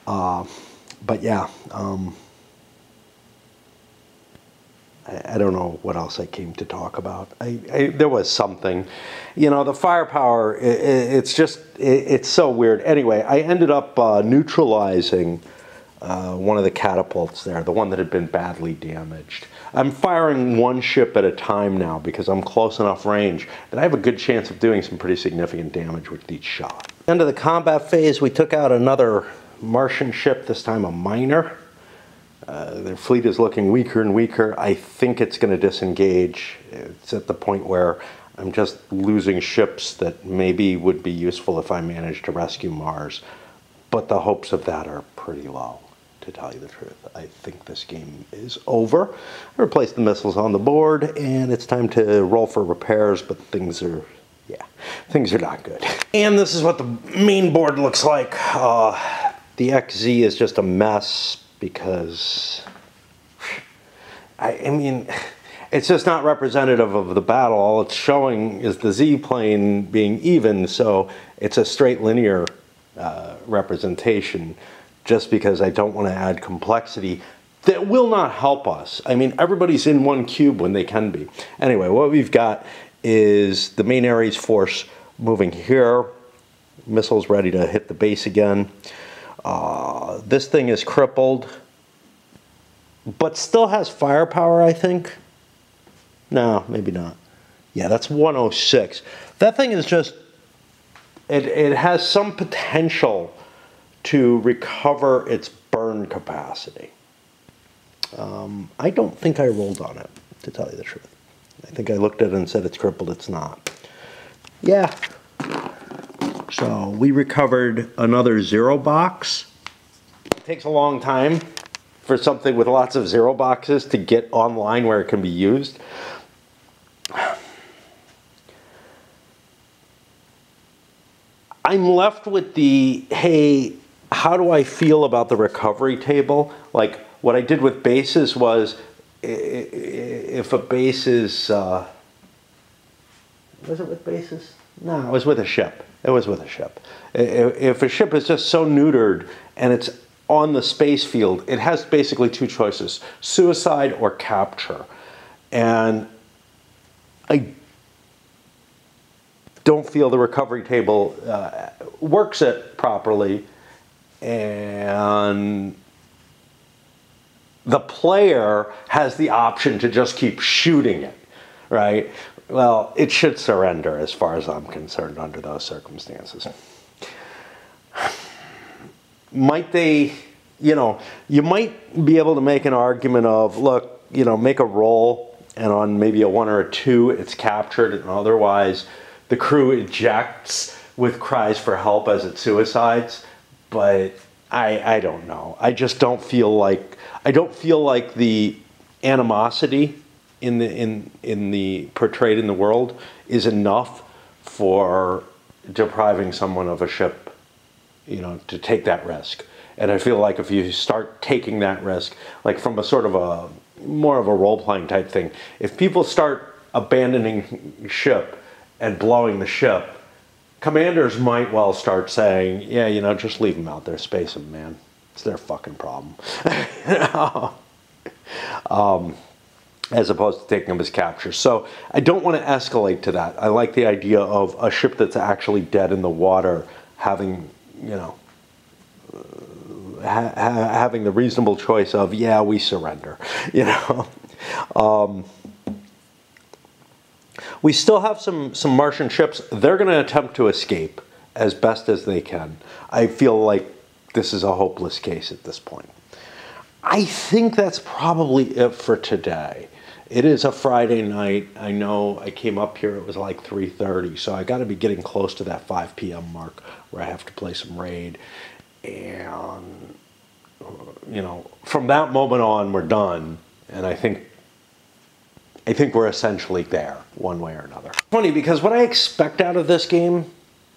But yeah, I don't know what else I came to talk about. There was something, you know, the firepower, it's so weird. Anyway, I ended up neutralizing one of the catapults there, the one that had been badly damaged. I'm firing one ship at a time now because I'm close enough range that I have a good chance of doing some pretty significant damage with each shot. End of the combat phase, we took out another Martian ship, this time a miner. Their fleet is looking weaker and weaker. I think it's going to disengage. It's at the point where I'm just losing ships that maybe would be useful if I managed to rescue Mars. But the hopes of that are pretty low, to tell you the truth. I think this game is over. I replaced the missiles on the board, and it's time to roll for repairs, but things are not good. And this is what the main board looks like. The XZ is just a mess because, I mean, it's just not representative of the battle. All it's showing is the z-plane being even, so it's a straight linear representation, just because I don't want to add complexity that will not help us. I mean, everybody's in one cube when they can be. Anyway, what we've got is the main Ares force moving here. Missiles ready to hit the base again. This thing is crippled, but still has firepower, I think. No, maybe not. Yeah, that's 106. That thing is just, it has some potential to recover its burn capacity. I don't think I rolled on it, to tell you the truth. I think I looked at it and said it's crippled. It's not. Yeah. So we recovered another 0 box. It takes a long time for something with lots of 0 boxes to get online where it can be used. I'm left with the, hey, how do I feel about the recovery table? Like, what I did with bases was, if a base is, was it with bases? No, it was with a ship. It was with a ship. If a ship is just so neutered and it's on the space field, it has basically 2 choices, suicide or capture. And I don't feel the recovery table works it properly, and the player has the option to just keep shooting it, right? Well, it should surrender as far as I'm concerned under those circumstances. Might they, you know, you might be able to make an argument of, look, you know, make a roll, and on maybe a 1 or a 2, it's captured, and otherwise the crew ejects with cries for help as it suicides. But I don't know. I just don't feel like, the animosity in the portrayed in the world is enough for depriving someone of a ship, you know, to take that risk. And I feel like if you start taking that risk, like from a sort of a more of a role-playing type thing, if people start abandoning ship and blowing the ship, commanders might well start saying, yeah, you know, just leave them out there, space them, man. It's their fucking problem. As opposed to taking them as capture. So I don't want to escalate to that. I like the idea of a ship that's actually dead in the water having, you know, having the reasonable choice of, yeah, we surrender, you know. We still have some Martian ships. They're going to attempt to escape as best as they can. I feel like this is a hopeless case at this point. I think that's probably it for today. It is a Friday night. I know I came up here, it was like 3:30, so I got to be getting close to that 5 p.m. mark where I have to play some Raid. And, you know, from that moment on, we're done. And I think we're essentially there, one way or another. Funny, because what I expect out of this game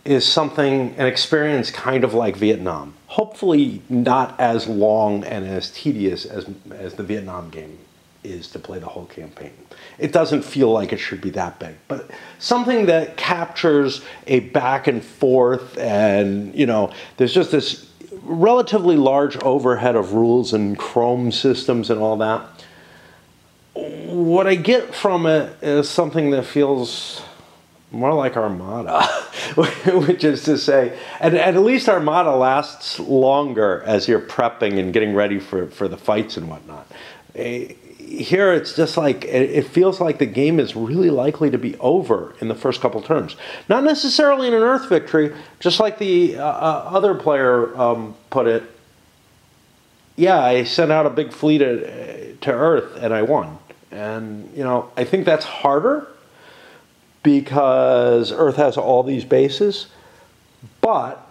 is something, an experience kind of like Vietnam. Hopefully not as long and as tedious as the Vietnam game is to play the whole campaign. It doesn't feel like it should be that big, but something that captures a back and forth, and, you know, there's just this relatively large overhead of rules and Chrome systems and all that. What I get from it is something that feels more like Armada, which is to say, and at least Armada lasts longer as you're prepping and getting ready for the fights and whatnot. Here it's just like, it feels like the game is really likely to be over in the first couple turns. Not necessarily in an Earth victory, just like the other player put it. Yeah, I sent out a big fleet to Earth and I won. And, you know, I think that's harder because Earth has all these bases, but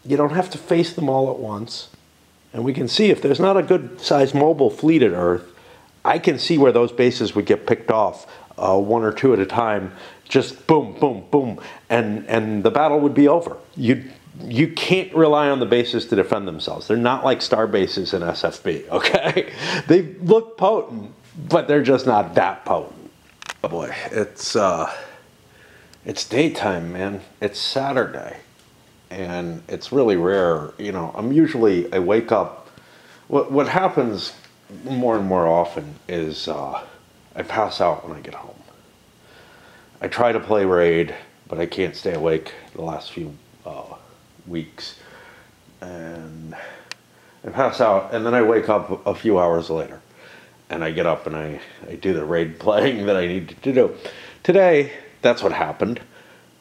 you don't have to face them all at once. And we can see if there's not a good sized mobile fleet at Earth, I can see where those bases would get picked off 1 or 2 at a time, just boom, boom, boom, and the battle would be over. You can't rely on the bases to defend themselves. They're not like star bases in SFB, okay? They look potent, but they're just not that potent. Oh boy, it's daytime, man. It's Saturday, and it's really rare. You know, I wake up. What happens more and more often is I pass out when I get home. I try to play Raid, but I can't stay awake the last few weeks, and I pass out, and then I wake up a few hours later, and I get up and I do the Raid playing that I need to do. Today, that's what happened,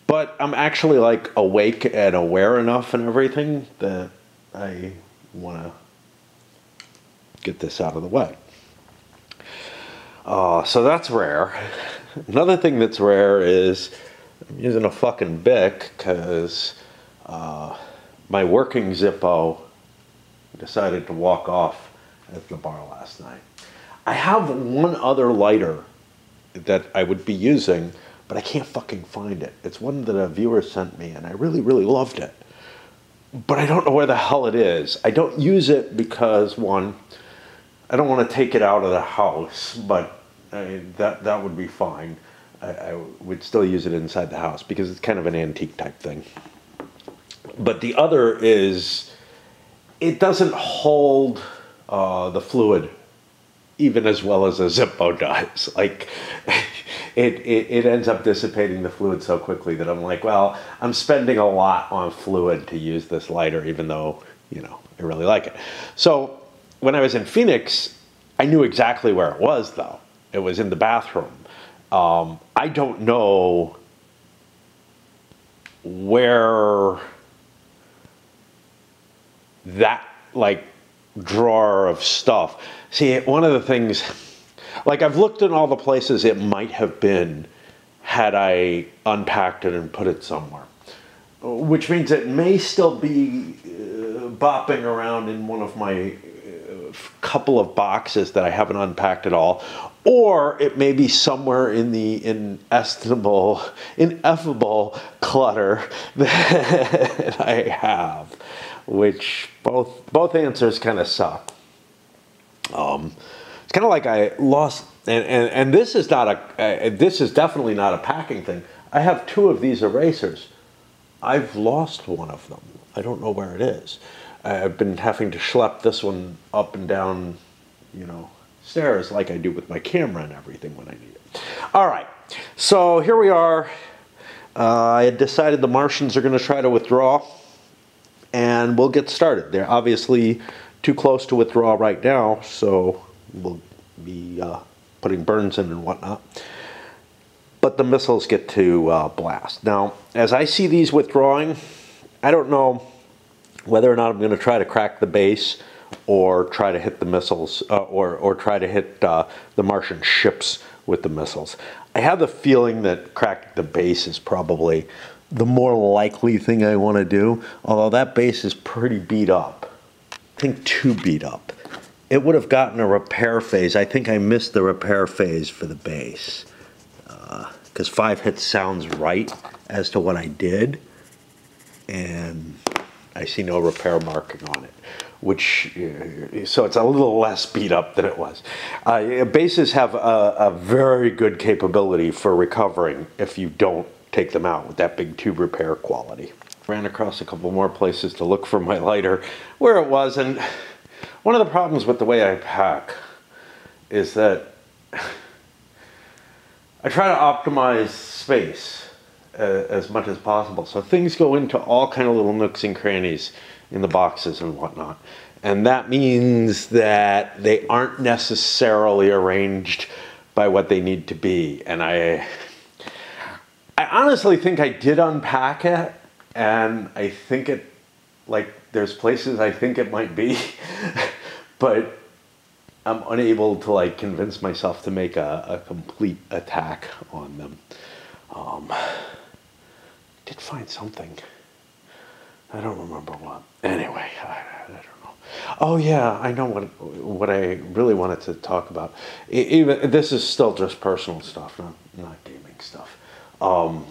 but I'm actually like awake and aware enough and everything that I want to get this out of the way. So that's rare. Another thing that's rare is I'm using a fucking Bic because my working Zippo decided to walk off at the bar last night. I have one other lighter that I would be using, but I can't fucking find it. It's one that a viewer sent me, and I really, really loved it. But I don't know where the hell it is. I don't use it because, one, I don't want to take it out of the house, but that would be fine. I would still use it inside the house because it's kind of an antique type thing. But the other is, it doesn't hold the fluid even as well as a Zippo does. Like, it ends up dissipating the fluid so quickly that I'm like, well, I'm spending a lot on fluid to use this lighter, even though, you know, I really like it. So when I was in Phoenix, I knew exactly where it was, though. It was in the bathroom. I don't know where that, like, drawer of stuff. See, one of the things, like, I've looked in all the places it might have been had I unpacked it and put it somewhere, which means it may still be bopping around in one of my couple of boxes that I haven't unpacked at all, or it may be somewhere in the ineffable clutter that I have, which both answers kind of suck. It's kind of like I lost, and this is not this is definitely not a packing thing. I have two of these erasers. I've lost one of them. I don't know where it is. I've been having to schlep this one up and down, you know, stairs like I do with my camera and everything when I need it. All right, so here we are. I had decided the Martians are going to try to withdraw, and we'll get started. They're obviously too close to withdraw right now, so we'll be putting burns in and whatnot. But the missiles get to blast. Now, as I see these withdrawing, I don't know whether or not I'm going to try to crack the base or try to hit the missiles, or try to hit the Martian ships with the missiles. I have the feeling that cracking the base is probably the more likely thing I want to do, although that base is pretty beat up. I think too beat up. It would have gotten a repair phase. I think I missed the repair phase for the base, because 5 hits sounds right as to what I did, and I see no repair marking on it, which, so it's a little less beat up than it was. Bases have a very good capability for recovering if you don't take them out with that big tube repair quality. Ran across a couple more places to look for my lighter where it was, and one of the problems with the way I pack is that I try to optimize space as much as possible. So things go into all kind of little nooks and crannies in the boxes and whatnot. And that means that they aren't necessarily arranged by what they need to be. And I honestly think I did unpack it, and I think it, like, there's places I think it might be, but I'm unable to, like, convince myself to make a complete attack on them. Did find something. I don't remember what. Anyway, I don't know. Oh yeah, I know what I really wanted to talk about. Even this is still just personal stuff, not gaming stuff. I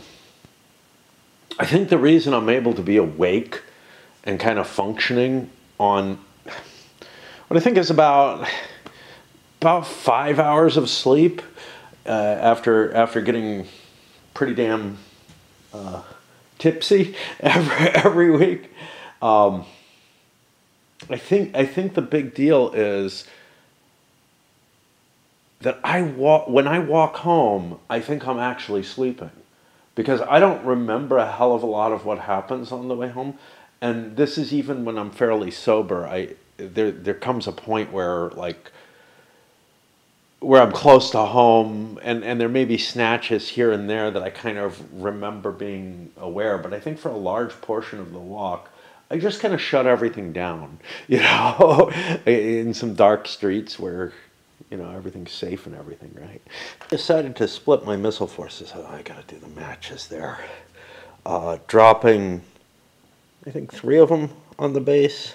think the reason I'm able to be awake and kind of functioning on what I think is about about 5 hours of sleep after getting pretty damn tipsy every week. I think the big deal is that when I walk home, I think I'm actually sleeping, because I don't remember a hell of a lot of what happens on the way home. And this is even when I'm fairly sober. There comes a point where I'm close to home, and there may be snatches here and there that I kind of remember being aware. But I think for a large portion of the walk, I just kind of shut everything down, in some dark streets where, everything's safe and everything, right? I decided to split my missile forces. Oh, I gotta do the matches there. Dropping, I think, 3 of them on the base.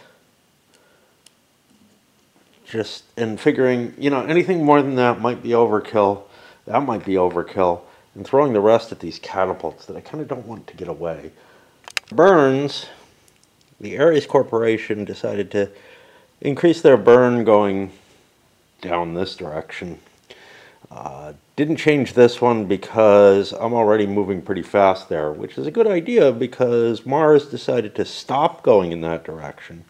And figuring, anything more than that might be overkill. That might be overkill. And throwing the rest at these catapults that I kind of don't want to get away. Burns, the Ares Corporation decided to increase their burn going down this direction. Didn't change this one because I'm already moving pretty fast there, which is a good idea because Mars decided to stop going in that direction,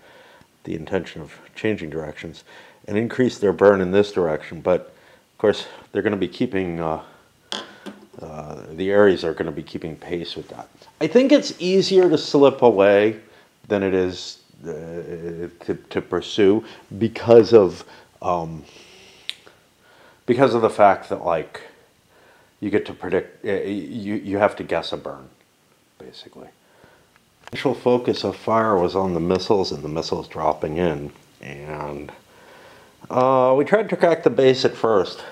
the intention of changing directions, and increase their burn in this direction. But of course, they're going to be keeping, the Ares are going to be keeping pace with that. I think it's easier to slip away than it is to pursue because of the fact that you get to predict, you have to guess a burn, basically. Initial focus of fire was on the missiles and the missiles dropping in, and we tried to crack the base at first.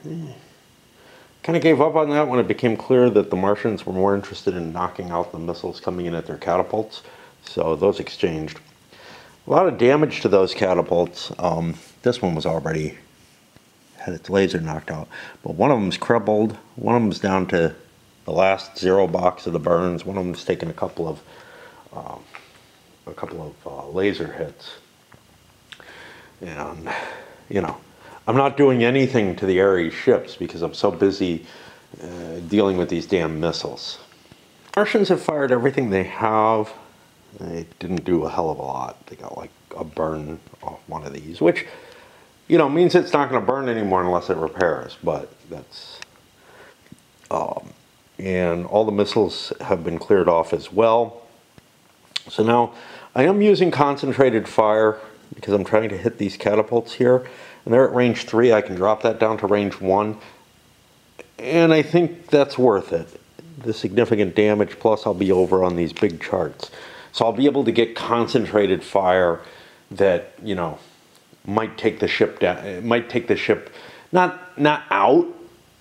Kind of gave up on that when it became clear that the Martians were more interested in knocking out the missiles coming in at their catapults, so those exchanged. A lot of damage to those catapults. This one was already had its laser knocked out, but one of them's crippled, one of them's down to the last 0 box of the burns, one of them's taken a couple of laser hits. And, I'm not doing anything to the Ares ships because I'm so busy dealing with these damn missiles. Martians have fired everything they have. They didn't do a hell of a lot. They got a burn off one of these, which, means it's not going to burn anymore unless it repairs, but that's... and all the missiles have been cleared off as well. So now I am using concentrated fire because I'm trying to hit these catapults here. And they're at range 3. I can drop that down to range 1. And I think that's worth it. The significant damage, plus I'll be over on these big charts. So I'll be able to get concentrated fire that, might take the ship down. It might take the ship not out,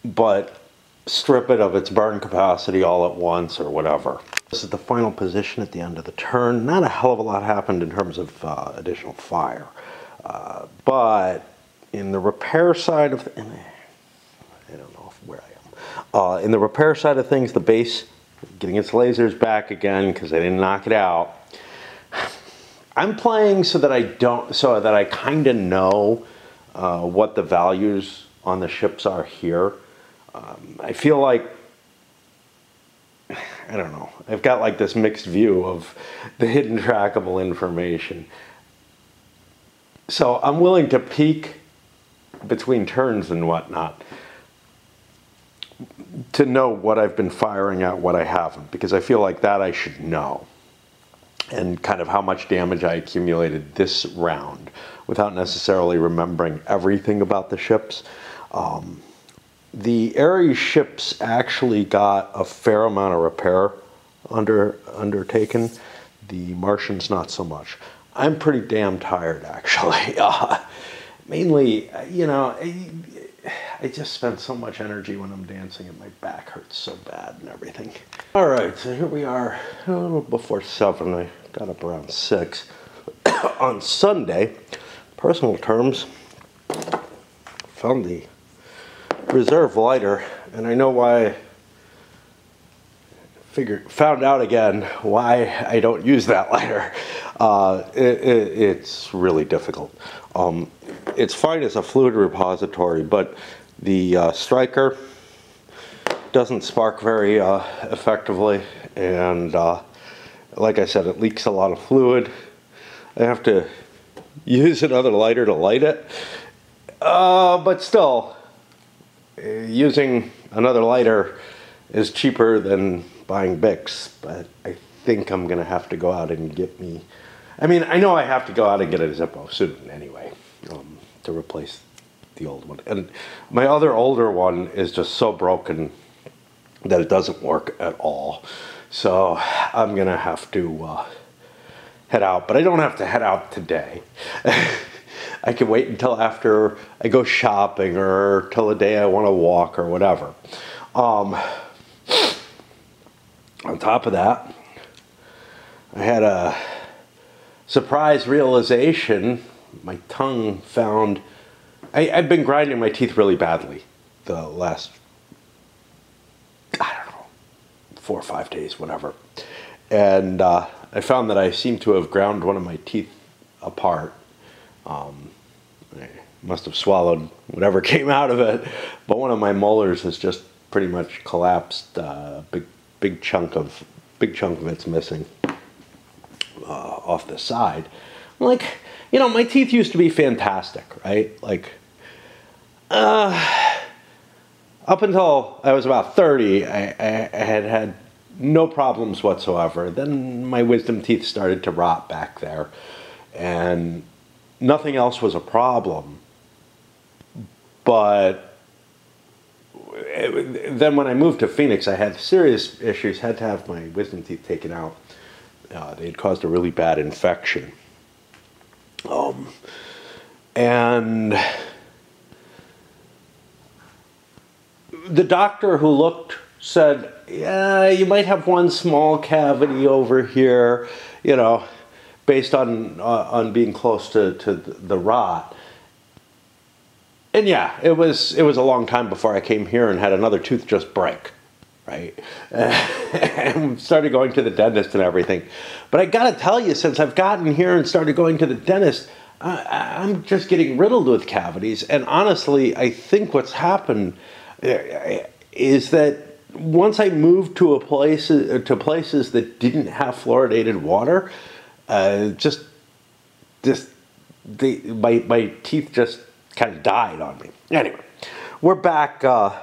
but strip it of its burn capacity all at once or whatever. This is the final position at the end of the turn. Not a hell of a lot happened in terms of additional fire. But in the repair side of... I don't know where I am. In the repair side of things, the base getting its lasers back again because I didn't knock it out. I'm playing so that I kind of know what the values on the ships are here. I feel like, I don't know, I've got this mixed view of the hidden trackable information. So I'm willing to peek between turns and whatnot to know what I've been firing at, what I haven't, because I feel like that I should know. And kind of how much damage I accumulated this round without necessarily remembering everything about the ships. The Ares ships actually got a fair amount of repair undertaken. The Martians not so much. I'm pretty damn tired, actually. Mainly, I just spend so much energy when I'm dancing and my back hurts so bad and everything. All right, so here we are, a little before 7. I got up around 6. On Sunday, personal terms, found the reserve lighter, and I know why I found out again why I don't use that lighter. It's really difficult. It's fine as a fluid repository, but the striker doesn't spark very effectively, and like I said, it leaks a lot of fluid. I have to use another lighter to light it, but still, using another lighter is cheaper than buying Bics. But I think I'm gonna have to go out and get me, I mean, I know I have to go out and get a Zippo soon anyway, to replace the old one. And my other older one is just so broken that it doesn't work at all. So I'm gonna have to head out, but I don't have to head out today. I can wait until after I go shopping or till the day I want to walk or whatever. On top of that, I had a surprise realization. My tongue found, I've been grinding my teeth really badly the last, I don't know, 4 or 5 days, whatever. And I found that I seem to have ground one of my teeth apart. I must have swallowed whatever came out of it, but one of my molars has just pretty much collapsed. Big chunk of it's missing off the side. I'm like, you know, my teeth used to be fantastic, right? Like, up until I was about 30, I had no problems whatsoever. Then my wisdom teeth started to rot back there, and nothing else was a problem. But then when I moved to Phoenix, I had serious issues, had to have my wisdom teeth taken out. They had caused a really bad infection. And the doctor who looked said, yeah, you might have one small cavity over here, you know, based on being close to the rot. And yeah, it was a long time before I came here and had another tooth just break, right? And started going to the dentist and everything. But I gotta tell you, since I've gotten here and started going to the dentist, I'm just getting riddled with cavities. And honestly, I think what's happened is that once I moved to places that didn't have fluoridated water, my teeth just kind of died on me. Anyway, we're back. There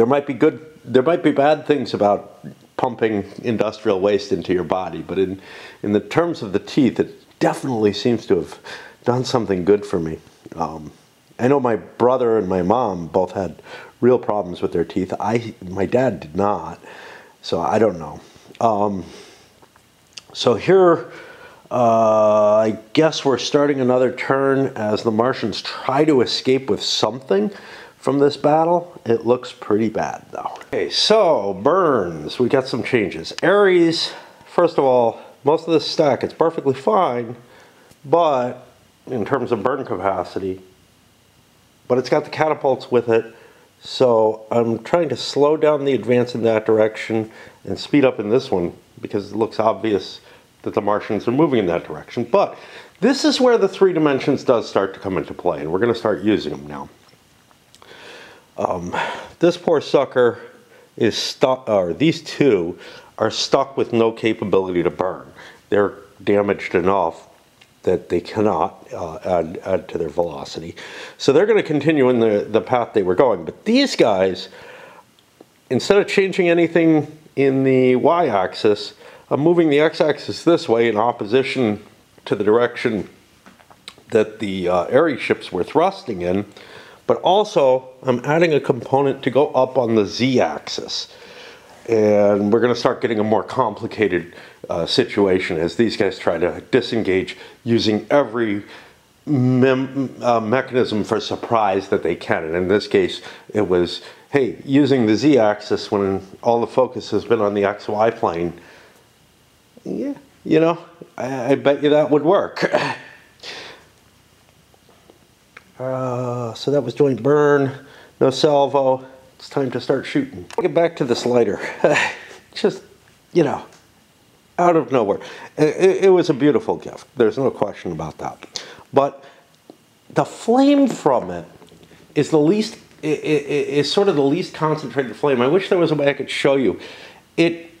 might be bad things about pumping industrial waste into your body, but in the terms of the teeth, it definitely seems to have done something good for me. I know my brother and my mom both had real problems with their teeth. My dad did not, so I don't know. So here, I guess we're starting another turn as the Martians try to escape with something from this battle. It looks pretty bad though. Okay, so burns, we got some changes. Ares, first of all, most of this stack, it's perfectly fine, but in terms of burn capacity, but it's got the catapults with it, so I'm trying to slow down the advance in that direction and speed up in this one because it looks obvious that the Martians are moving in that direction. But this is where the 3 dimensions does start to come into play, and we're going to start using them now. This poor sucker is stuck, or these two are stuck with no capability to burn. They're damaged enough that they cannot add to their velocity. So they're going to continue in the path they were going. But these guys, instead of changing anything in the y-axis, I'm moving the x-axis this way in opposition to the direction that the Ares ships were thrusting in, but also I'm adding a component to go up on the z-axis. And we're going to start getting a more complicated situation as these guys try to disengage using every mechanism for surprise that they can. And in this case, it was, hey, using the z-axis when all the focus has been on the xy plane. Yeah, you know, I bet you that would work. So that was joint burn, no salvo, it's time to start shooting. Get back to this lighter. Just, you know, out of nowhere. It was a beautiful gift. There's no question about that. But the flame from it is the least, is sort of the least concentrated flame. I wish there was a way I could show you. It,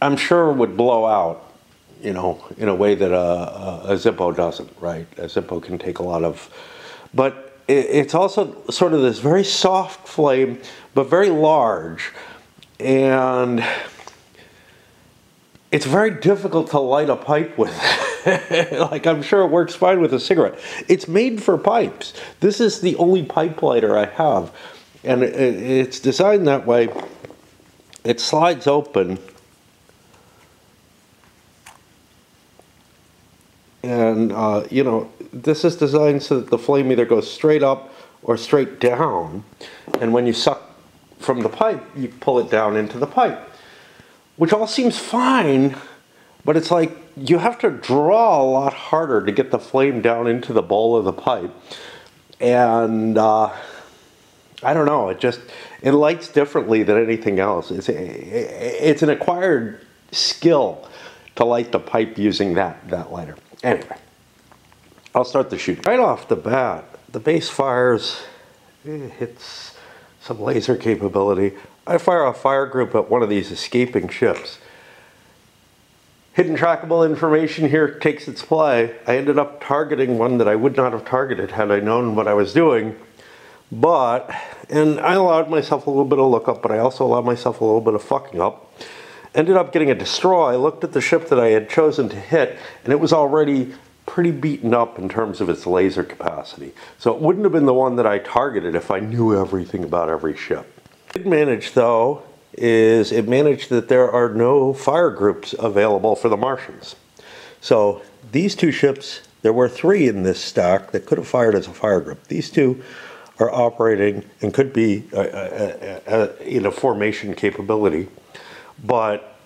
I'm sure, would blow out, you know, in a way that a Zippo doesn't, right? A Zippo can take a lot of, but it's also sort of this very soft flame, but very large. And it's very difficult to light a pipe with. Like, I'm sure it works fine with a cigarette. It's made for pipes. This is the only pipe lighter I have. And it's designed that way. It slides open. And, you know, this is designed so that the flame either goes straight up or straight down. And when you suck from the pipe, you pull it down into the pipe. Which all seems fine, but it's like you have to draw a lot harder to get the flame down into the bowl of the pipe. And I don't know, it lights differently than anything else. It's an acquired skill to light the pipe using that lighter. Anyway, I'll start the shooting. Right off the bat, the base fires, it hits some laser capability. I fire a fire group at one of these escaping ships. Hidden trackable information here takes its play. I ended up targeting one that I would not have targeted had I known what I was doing. And I allowed myself a little bit of lookup, but I also allowed myself a little bit of fucking up. Ended up getting a destroy. I looked at the ship that I had chosen to hit, and it was already pretty beaten up in terms of its laser capacity. So it wouldn't have been the one that I targeted if I knew everything about every ship. What it managed, though, is it managed that there are no fire groups available for the Martians. So these two ships, there were 3 in this stack that could have fired as a fire group. These 2 are operating and could be in a formation capability, but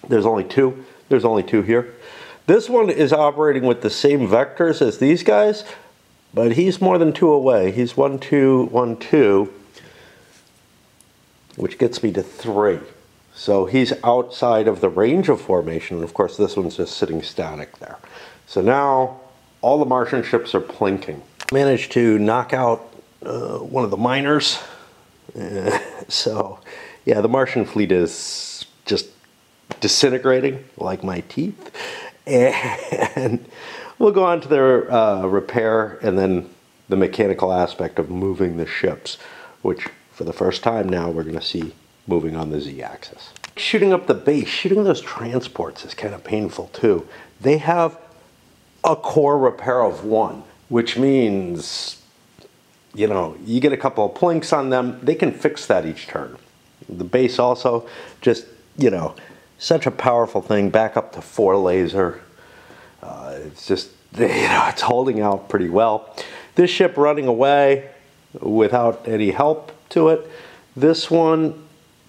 there's only 2. There's only 2 here. This one is operating with the same vectors as these guys, but he's more than 2 away. He's 1, 2, 1, 2, which gets me to 3. So he's outside of the range of formation, and of course this one's just sitting static there. So now all the Martian ships are plinking. Managed to knock out one of the miners. So yeah, the Martian fleet is just disintegrating like my teeth. And we'll go on to their repair and then the mechanical aspect of moving the ships, which for the first time now we're going to see moving on the z-axis. Shooting up the base, shooting those transports is kind of painful too. They have a core repair of 1, which means, you know, you get a couple of plinks on them, they can fix that each turn. The base also, just, you know, such a powerful thing, back up to 4 laser. It's just, you know, it's holding out pretty well. This ship running away without any help to it. This one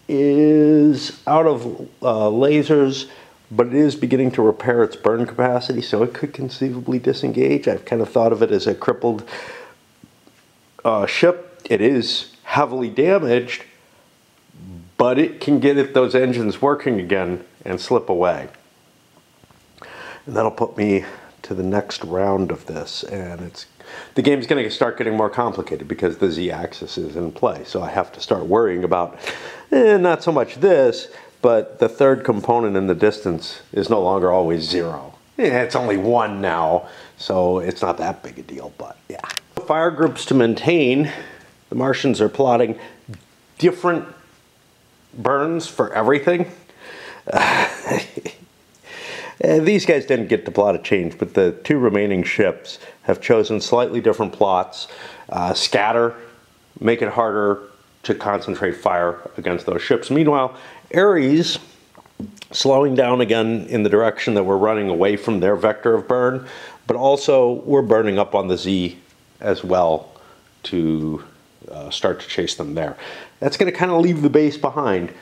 is out of lasers, but it is beginning to repair its burn capacity, so it could conceivably disengage. I've kind of thought of it as a crippled ship. It is heavily damaged, but it can get those engines working again and slip away. And that'll put me to the next round of this, and the game's going to start getting more complicated because the z-axis is in play. So I have to start worrying about not so much this, but the third component in the distance is no longer always 0. Yeah, it's only 1 now, so it's not that big a deal, but yeah. Fire groups to maintain. The Martians are plotting different burns for everything. These guys didn't get to plot a change, but the 2 remaining ships have chosen slightly different plots. Scatter, make it harder to concentrate fire against those ships. Meanwhile, Ares, slowing down again in the direction that we're running away from their vector of burn, but also we're burning up on the Z as well to start to chase them there. That's going to kind of leave the base behind.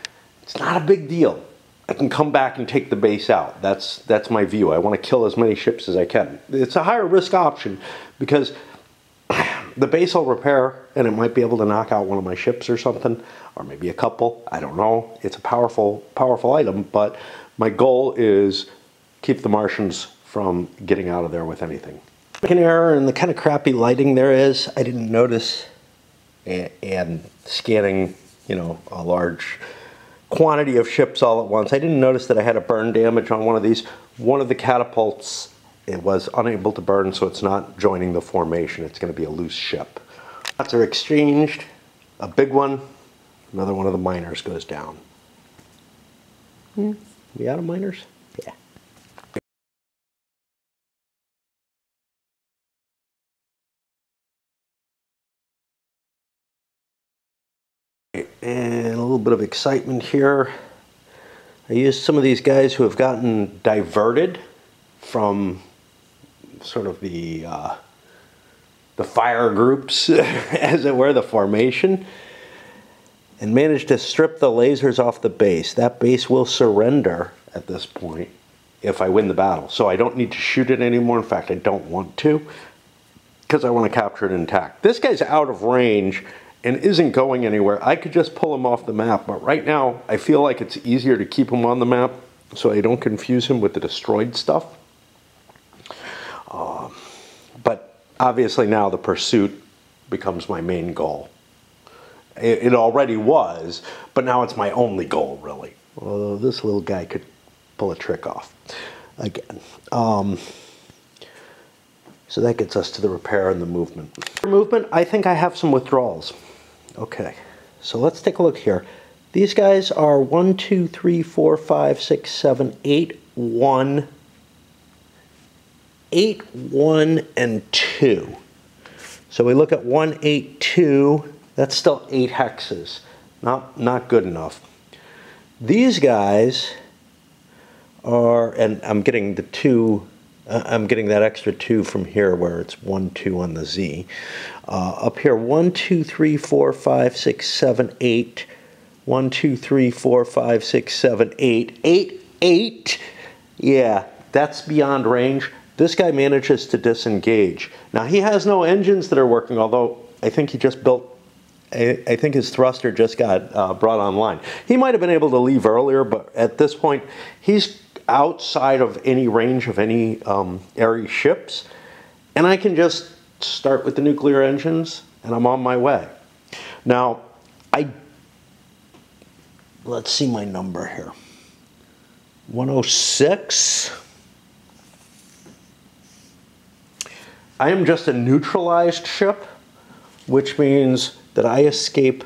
It's not a big deal. I can come back and take the base out. That's my view. I want to kill as many ships as I can. It's a higher risk option because The base will repair, and it might be able to knock out one of my ships or something, or maybe a couple. I don't know. It's a powerful item, but my goal is keep the Martians from getting out of there with anything. An error in the kind of crappy lighting there is, I didn't notice, and scanning, you know, a large quantity of ships all at once, I didn't notice that I had a burn damage on one of these. One of the catapults, it was unable to burn, so it's not joining the formation. It's going to be a loose ship. Shots are exchanged. A big one. Another one of the miners goes down. We out of miners? Yeah. And a little bit of excitement here. I used some of these guys who have gotten diverted from sort of the fire groups, as it were, the formation, and managed to strip the lasers off the base. That base will surrender at this point if I win the battle. So I don't need to shoot it anymore. In fact, I don't want to, because I want to capture it intact. This guy's out of range and isn't going anywhere. I could just pull him off the map, but right now I feel like it's easier to keep him on the map so I don't confuse him with the destroyed stuff. But obviously now the pursuit becomes my main goal. It already was, but now it's my only goal, really. Although this little guy could pull a trick off again. So that gets us to the repair and the movement. For movement, I think I have some withdrawals. Okay, so let's take a look here. These guys are 1, 2, 3, 4, 5, 6, 7, 8, 1, 8, 1, and 2. So we look at 1, 8, 2. That's still 8 hexes. Not good enough. These guys are, and I'm getting the 2. I'm getting that extra 2 from here where it's 1, 2 on the Z. Up here, 1, 2, 3, 4, 5, 6, 7, 8. 1, 2, 3, 4, 5, 6, 7, 8. 8, 8. Yeah, that's beyond range. This guy manages to disengage. Now, he has no engines that are working, although I think he just built, I think his thruster just got brought online. He might have been able to leave earlier, but at this point, he's outside of any range of any Ares ships, and I can just start with the nuclear engines, and I'm on my way. Now, let's see my number here. 106. I am just a neutralized ship, which means that I escape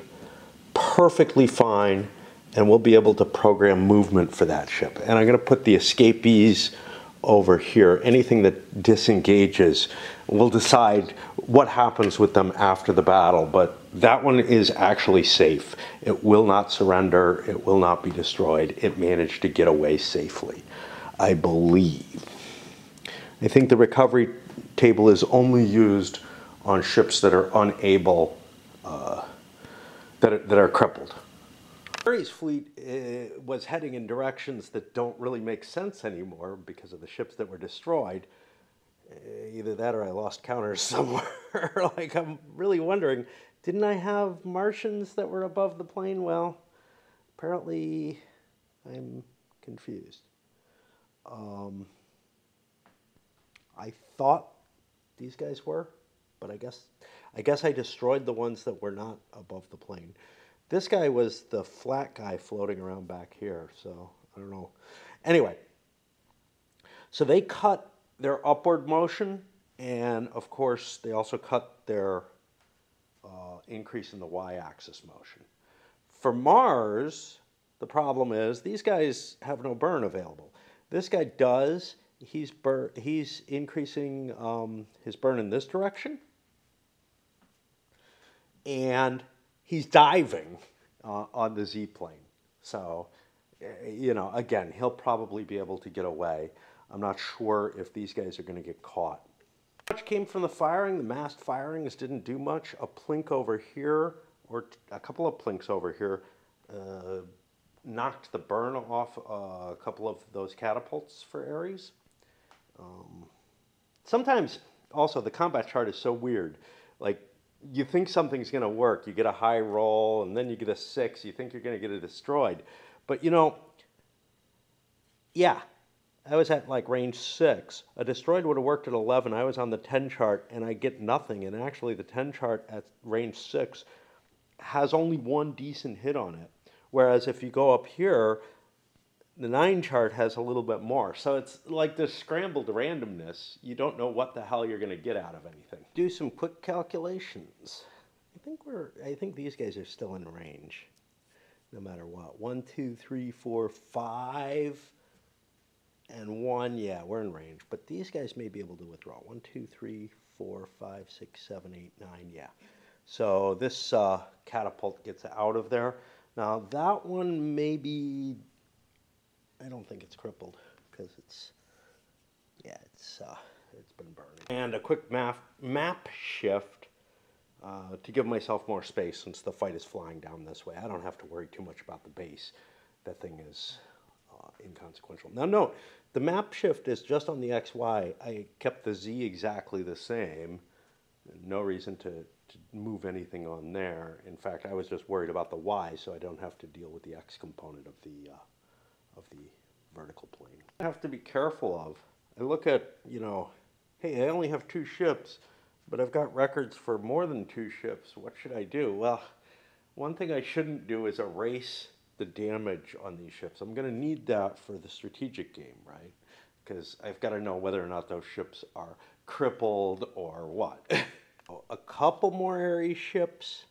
perfectly fine and we'll be able to program movement for that ship. And I'm going to put the escapees over here. Anything that disengages, we'll decide what happens with them after the battle, but that one is actually safe. It will not surrender. It will not be destroyed. It managed to get away safely, I believe. I think the recovery table is only used on ships that are unable, that are crippled. Ares fleet was heading in directions that don't really make sense anymore because of the ships that were destroyed. Either that or I lost counters somewhere. Like, I'm really wondering, didn't I have Martians that were above the plane? Well, apparently I'm confused. I thought these guys were, but I guess I destroyed the ones that were not above the plane. This guy was the flat guy floating around back here, so I don't know. Anyway, so they cut their upward motion, and of course they also cut their increase in the y-axis motion. For Mars, the problem is these guys have no burn available. This guy does. He's increasing his burn in this direction, and he's diving on the Z-plane. So, you know, again, he'll probably be able to get away. I'm not sure if these guys are going to get caught. Much came from the firing. The massed firings didn't do much. A plink over here, or a couple of plinks over here, knocked the burn off a couple of those catapults for Ares. Sometimes, also, the combat chart is so weird. Like, you think something's going to work. You get a high roll, and then you get a 6. You think you're going to get it destroyed. But, yeah, I was at like range 6. A destroyed would have worked at 11. I was on the 10 chart, and I get nothing. And actually, the 10 chart at range 6 has only one decent hit on it. Whereas if you go up here, the 9 chart has a little bit more. So it's like this scrambled randomness. You don't know what the hell you're going to get out of anything. Do some quick calculations. I think these guys are still in range, no matter what. 1, 2, 3, 4, 5, and 1. Yeah, we're in range. But these guys may be able to withdraw. 1, 2, 3, 4, 5, 6, 7, 8, 9. Yeah. So this catapult gets out of there. Now that one maybe, I don't think it's crippled because it's been burning. And a quick map shift to give myself more space since the fight is flying down this way. I don't have to worry too much about the base. That thing is inconsequential. Now note, the map shift is just on the XY. I kept the Z exactly the same. No reason to move anything on there. In fact, I was just worried about the Y, so I don't have to deal with the X component of the vertical plane. I have to be careful of. I look at, hey, I only have 2 ships, but I've got records for more than 2 ships. What should I do? Well, one thing I shouldn't do is erase the damage on these ships. I'm going to need that for the strategic game, right? Because I've got to know whether or not those ships are crippled or what. A couple more Ares ships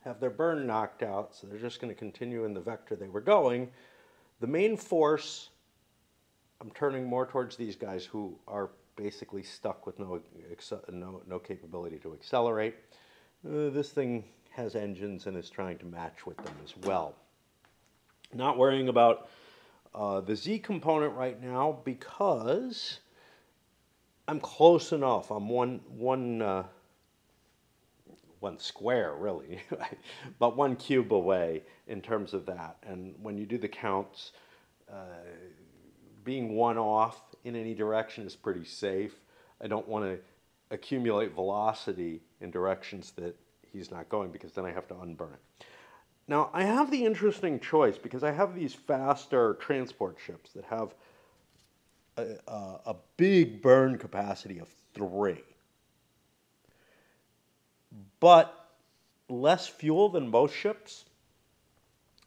have their burn knocked out, so they're just going to continue in the vector they were going. The main force, I'm turning more towards these guys who are basically stuck with no capability to accelerate. This thing has engines and is trying to match with them as well. Not worrying about the Z component right now because I'm close enough. I'm one square, really, but 1 cube away in terms of that. And when you do the counts, being 1 off in any direction is pretty safe. I don't want to accumulate velocity in directions that he's not going because then I have to unburn it. Now, I have the interesting choice because I have these faster transport ships that have a big burn capacity of 3. But less fuel than most ships.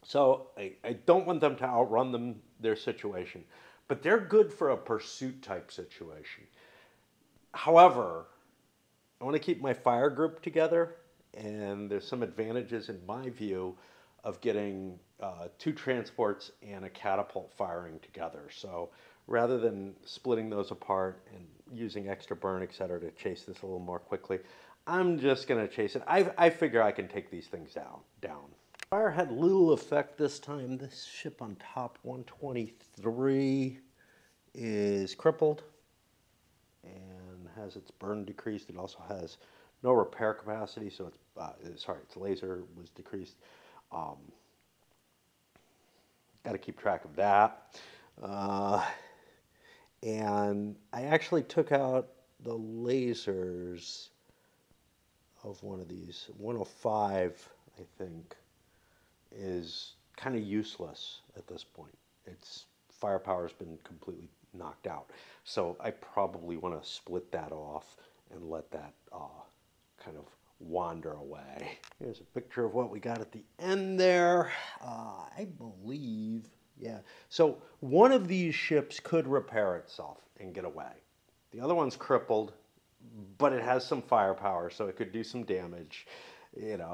So I don't want them to outrun their situation. But they're good for a pursuit type situation. However, I want to keep my fire group together. And there's some advantages in my view of getting 2 transports and a catapult firing together. So rather than splitting those apart and using extra burn, etc., to chase this a little more quickly, I'm just going to chase it. I figure I can take these things down. Fire had little effect this time. This ship on top, 123, is crippled and has its burn decreased. It also has no repair capacity, so its laser was decreased. Got to keep track of that. And I actually took out the lasers of one of these. 105, I think, is kind of useless at this point. Its firepower has been completely knocked out. So I probably want to split that off and let that kind of wander away. Here's a picture of what we got at the end there. I believe, yeah. So one of these ships could repair itself and get away. The other one's crippled, but it has some firepower, so it could do some damage.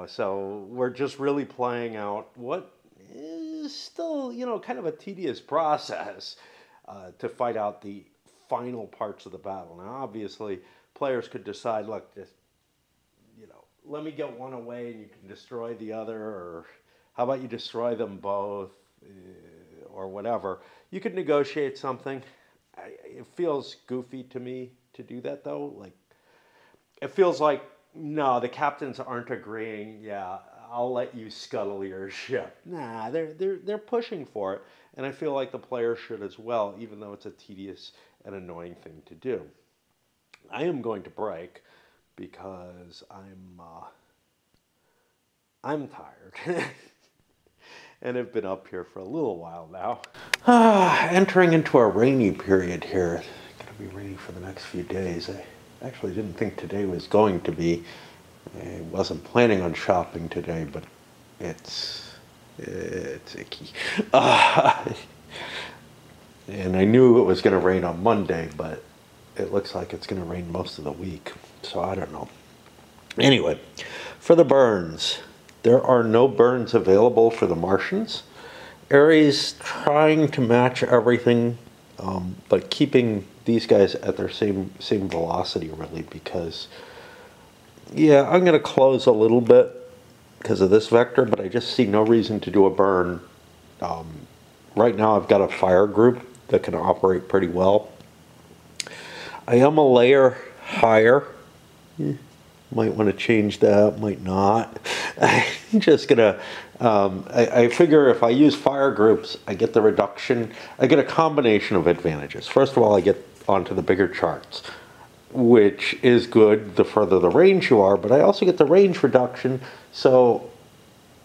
So we're just really playing out what is still, kind of a tedious process to fight out the final parts of the battle. Now, obviously, players could decide, look, just, let me get one away and you can destroy the other, or how about you destroy them both, or whatever. You could negotiate something. It feels goofy to me to do that, though. Like, it feels like, no, the captains aren't agreeing. Yeah, I'll let you scuttle your ship. Nah, they're pushing for it, and I feel like the players should as well, even though it's a tedious and annoying thing to do. I am going to break, because I'm tired. And have been up here for a little while now. Entering into a rainy period here. It's gonna be rainy for the next few days. I actually didn't think today was going to be. I wasn't planning on shopping today, but it's icky. And I knew it was gonna rain on Monday, but it looks like it's gonna rain most of the week. So I don't know. Anyway, for the burns. There are no burns available for the Martians. Ares trying to match everything, but keeping these guys at their same velocity really, because yeah, I'm gonna close a little bit because of this vector, but I just see no reason to do a burn. Right now I've got a fire group that can operate pretty well. I am a layer higher. Might want to change that, might not. I'm just gonna, I figure if I use fire groups, I get the reduction, I get a combination of advantages. First of all, I get onto the bigger charts, which is good the further the range you are, but I also get the range reduction, so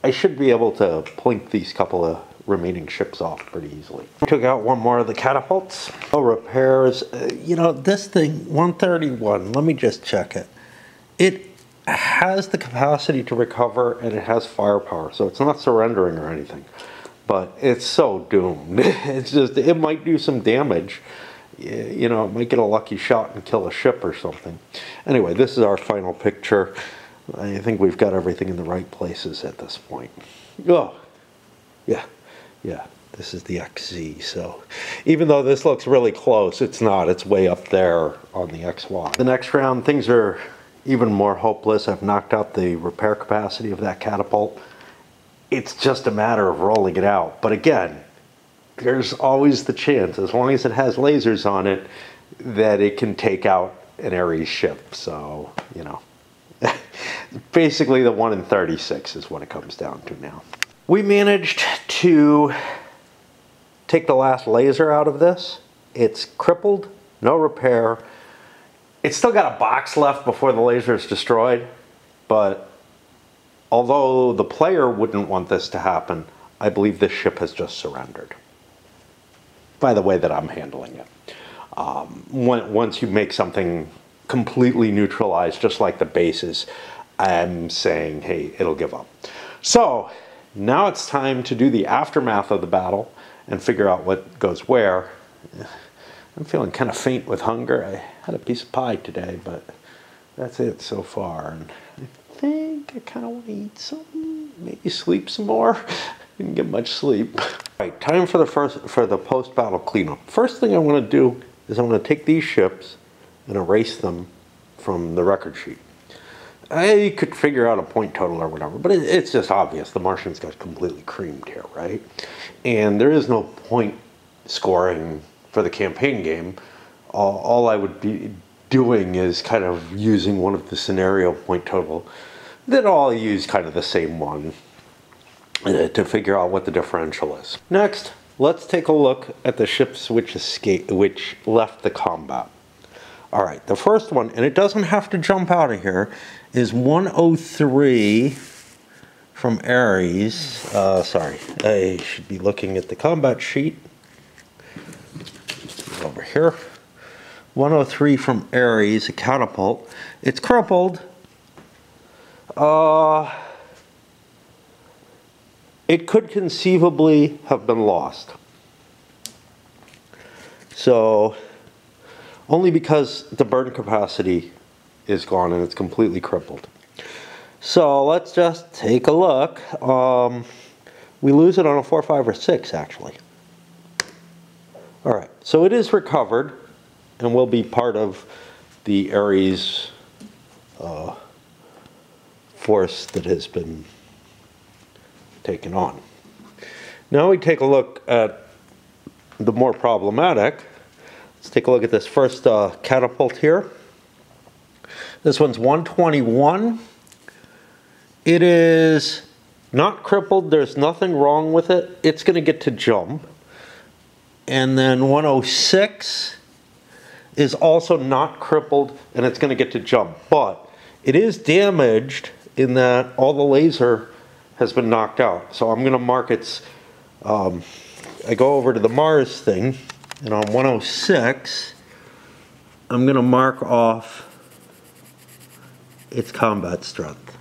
I should be able to plink these couple of remaining ships off pretty easily. Took out one more of the catapults. Oh, repairs. You know, this thing, 131, let me just check it. It has the capacity to recover and it has firepower, so it's not surrendering or anything. But it's so doomed. It's just, it might do some damage. You know, it might get a lucky shot and kill a ship or something. Anyway, this is our final picture. I think we've got everything in the right places at this point. Oh, yeah. This is the XZ, so even though this looks really close, it's not. It's way up there on the XY. The next round, things are even more hopeless. I've knocked out the repair capacity of that catapult. It's just a matter of rolling it out. But again, there's always the chance, as long as it has lasers on it, that it can take out an Ares ship. So, you know, basically the 1 in 36 is what it comes down to now. We managed to take the last laser out of this. It's crippled, no repair. It's still got a box left before the laser is destroyed, but although the player wouldn't want this to happen, I believe this ship has just surrendered. By the way that I'm handling it. Once you make something completely neutralized, just like the bases, I'm saying, hey, it'll give up. So now it's time to do the aftermath of the battle and figure out what goes where. I'm feeling kind of faint with hunger. I had a piece of pie today, but that's it so far. And I think I kind of want to eat something, maybe sleep some more. Didn't get much sleep. All right, time for the post-battle cleanup. First thing I want to do is I want to take these ships and erase them from the record sheet. I could figure out a point total or whatever, but it's just obvious. The Martians got completely creamed here, right? And there is no point scoring for the campaign game. All I would be doing is kind of using one of the scenario point total that all use kind of the same one to figure out what the differential is. Next, let's take a look at the ships which left the combat. All right, the first one, and it doesn't have to jump out of here, is 103 from Ares. Sorry, I should be looking at the combat sheet. Over here. 103 from Ares, a catapult. It's crippled. It could conceivably have been lost. So, only because the burn capacity is gone and it's completely crippled. So let's just take a look. We lose it on a 4, 5, or 6 actually. All right, so it is recovered and will be part of the Ares force that has been taken on. Now we take a look at the more problematic. Let's take a look at this first catapult here. This one's 121. It is not crippled. There's nothing wrong with it. It's going to get to jump. And then 106 is also not crippled, and it's going to get to jump. But It is damaged in that all the laser has been knocked out. So I'm going to mark its, I go over to the Mars thing, and on 106, I'm going to mark off its combat strength.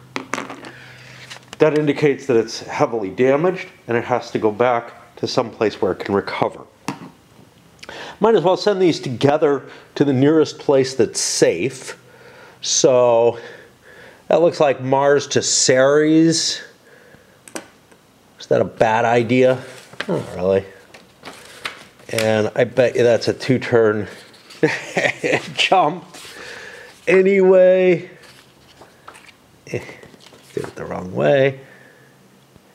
That indicates that it's heavily damaged and it has to go back to some place where it can recover. Might as well send these together to the nearest place that's safe. So that looks like Mars to Ceres. Is that a bad idea? Not really. And I bet you that's a 2-turn jump. Anyway, did it the wrong way.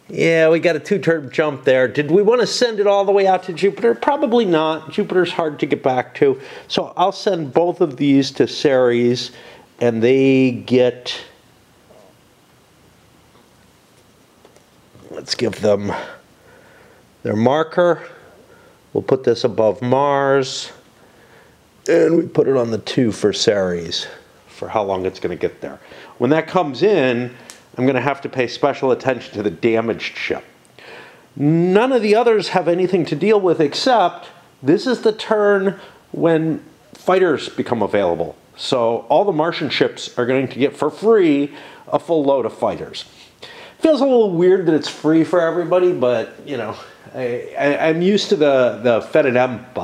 Yeah, we got a 2-turn jump there. Did we want to send it all the way out to Jupiter? Probably not. Jupiter's hard to get back to. So I'll send both of these to Ceres, and they get, let's give them their marker. We'll put this above Mars, and we put it on the 2 for Ceres for how long it's going to get there. When that comes in, I'm going to have to pay special attention to the damaged ship. None of the others have anything to deal with, except this is the turn when fighters become available. So all the Martian ships are going to get for free a full load of fighters. Feels a little weird that it's free for everybody, but you know, I'm used to the Fed and EMP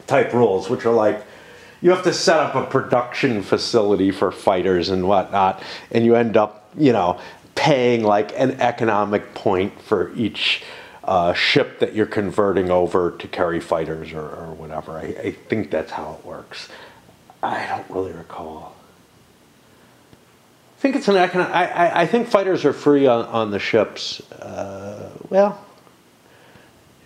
type rules, which are like, you have to set up a production facility for fighters and whatnot, and you end up, you know, paying like an economic point for each ship that you're converting over to carry fighters or whatever. I think that's how it works. I don't really recall. I think it's an economic. I think fighters are free on the ships. Well,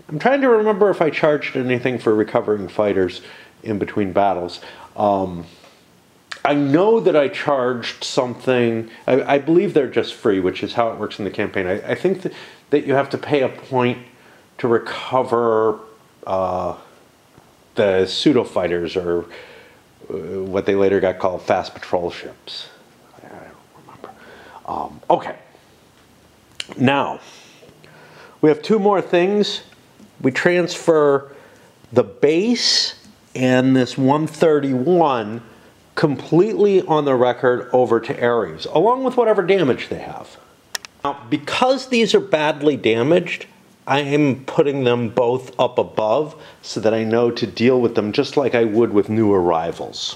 I'm trying to remember if I charged anything for recovering fighters in between battles. I know that I charged something. I believe they're just free, which is how it works in the campaign. I think that you have to pay a point to recover the pseudo fighters, or what they later got called fast patrol ships. I don't remember. Okay. Now, we have 2 more things. We transfer the base and this 131 completely on the record over to Ares, along with whatever damage they have. Now, because these are badly damaged, I am putting them both up above so that I know to deal with them just like I would with new arrivals.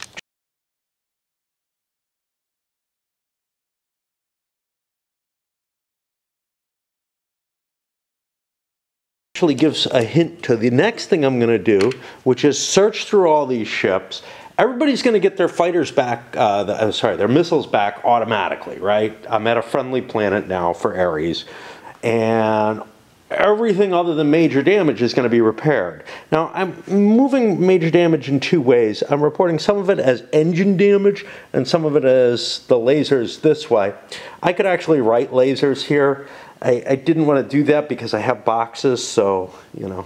Actually gives a hint to the next thing I'm going to do, which is search through all these ships. Everybody's going to get their fighters back, their missiles back automatically, right? I'm at a friendly planet now for Ares, and everything other than major damage is going to be repaired. Now, I'm moving major damage in 2 ways. I'm reporting some of it as engine damage and some of it as the lasers this way. I could actually write lasers here. I didn't want to do that because I have boxes, so, you know,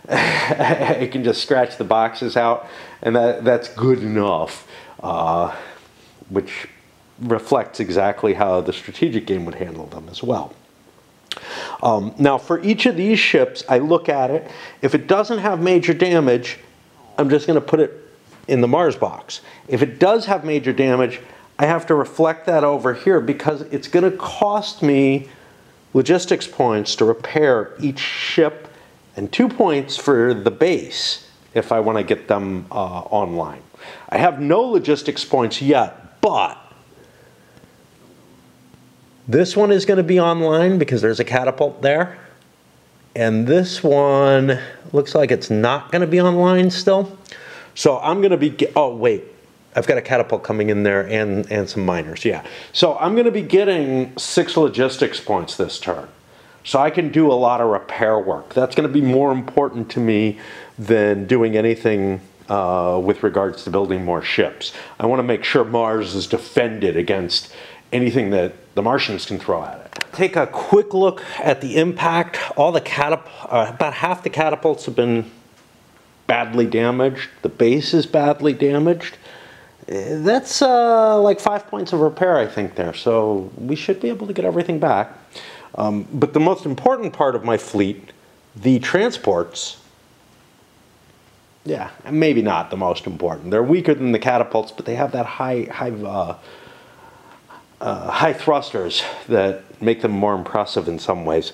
I can just scratch the boxes out, and that's good enough, which reflects exactly how the strategic game would handle them as well. Now, for each of these ships, I look at it. If it doesn't have major damage, I'm just going to put it in the Mars box. If it does have major damage, I have to reflect that over here because it's going to cost me logistics points to repair each ship and 2 points for the base if I want to get them online. I have no logistics points yet, but this one is going to be online because there's a catapult there. And this one looks like it's not going to be online still. So I'm going to be, oh wait, I've got a catapult coming in there and some miners, yeah. So I'm going to be getting 6 logistics points this turn. So I can do a lot of repair work. That's going to be more important to me than doing anything with regards to building more ships. I want to make sure Mars is defended against anything that the Martians can throw at it. Take a quick look at the impact. All the about half the catapults have been badly damaged. The base is badly damaged. That's like 5 points of repair, I think, there. So we should be able to get everything back. But the most important part of my fleet, the transports, yeah, maybe not the most important. They're weaker than the catapults, but they have that high thrusters that make them more impressive in some ways.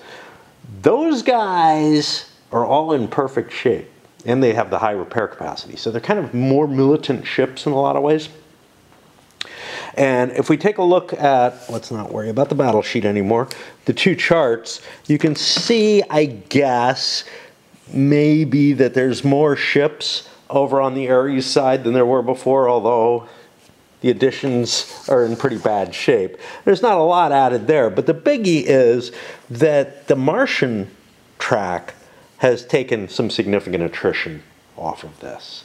Those guys are all in perfect shape, and they have the high repair capacity. So they're kind of more militant ships in a lot of ways. And if we take a look at, let's not worry about the battle sheet anymore, the two charts, you can see, I guess, maybe that there's more ships over on the Ares side than there were before, although the additions are in pretty bad shape. There's not a lot added there, but the biggie is that the Martian track has taken some significant attrition off of this.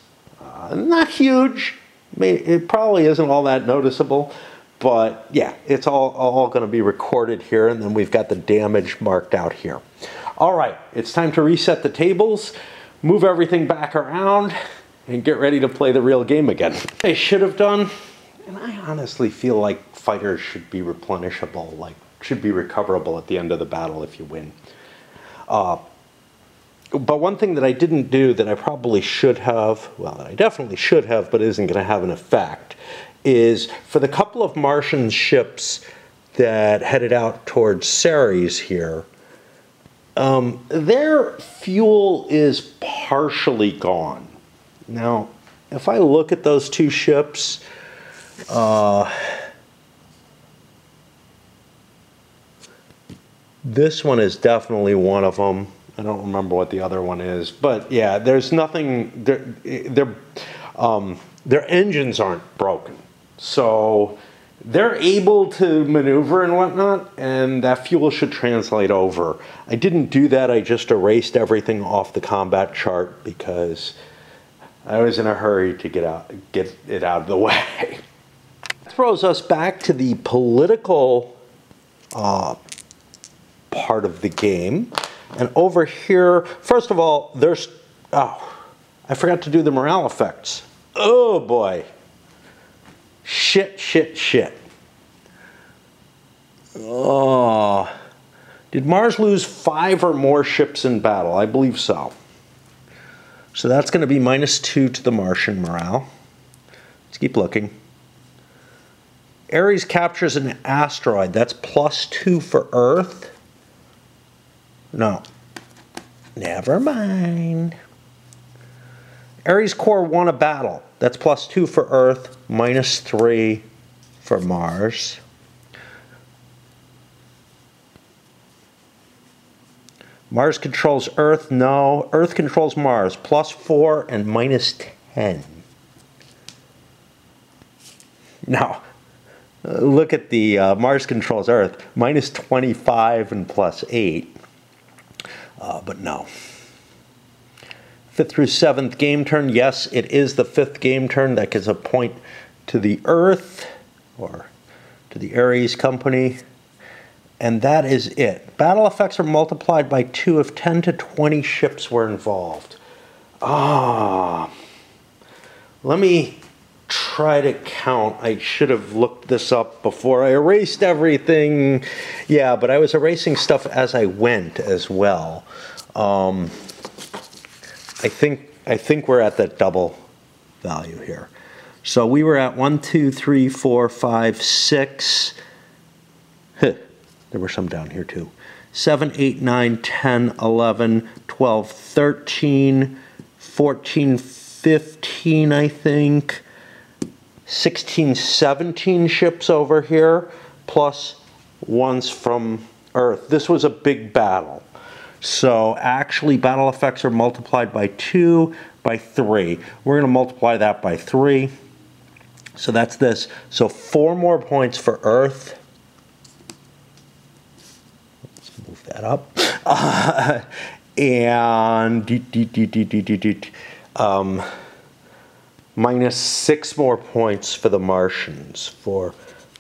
Not huge. It probably isn't all that noticeable, but yeah, it's all going to be recorded here, and then we've got the damage marked out here. All right, it's time to reset the tables, move everything back around, and get ready to play the real game again. I should have done, and I honestly feel like fighters should be replenishable, like should be recoverable at the end of the battle if you win. But one thing that I didn't do that I probably should have, well, that I definitely should have, but isn't going to have an effect, is for the couple of Martian ships that headed out towards Ceres here, their fuel is partially gone. Now, if I look at those two ships, this one is definitely one of them. I don't remember what the other one is, but yeah, there's nothing. Their engines aren't broken, so they're able to maneuver and whatnot, and that fuel should translate over. I didn't do that. I just erased everything off the combat chart because I was in a hurry to get it out of the way. That throws us back to the political part of the game. And over here, first of all, there's, oh, I forgot to do the morale effects. Oh boy. Shit, shit, shit. Oh. Did Mars lose 5 or more ships in battle? I believe so. So that's going to be -2 to the Martian morale. Let's keep looking. Ares captures an asteroid. That's +2 for Earth. No. Never mind. Ares Core won a battle. That's +2 for Earth, -3 for Mars. Mars controls Earth. No. Earth controls Mars. +4 and -10. Now, look at the Mars controls Earth. -25 and +8. But no. 5th through 7th game turn. Yes, it is the 5th game turn. That gives a point to the Earth, or to the Ares company. And that is it. Battle effects are multiplied by 2 if 10 to 20 ships were involved. Let me try to count. I should have looked this up before I erased everything. Yeah, but I was erasing stuff as I went as well. I think we're at that double value here. So we were at 1, 2, 3, 4, 5, 6. There were some down here too. 7, 8, 9, 10, 11, 12, 13, 14, 15, I think. 16, 17 ships over here, plus ones from Earth. This was a big battle. So actually, battle effects are multiplied by 2, by 3. We're going to multiply that by 3. So that's this. So 4 more points for Earth. Let's move that up. And -6 more points for the Martians. 4,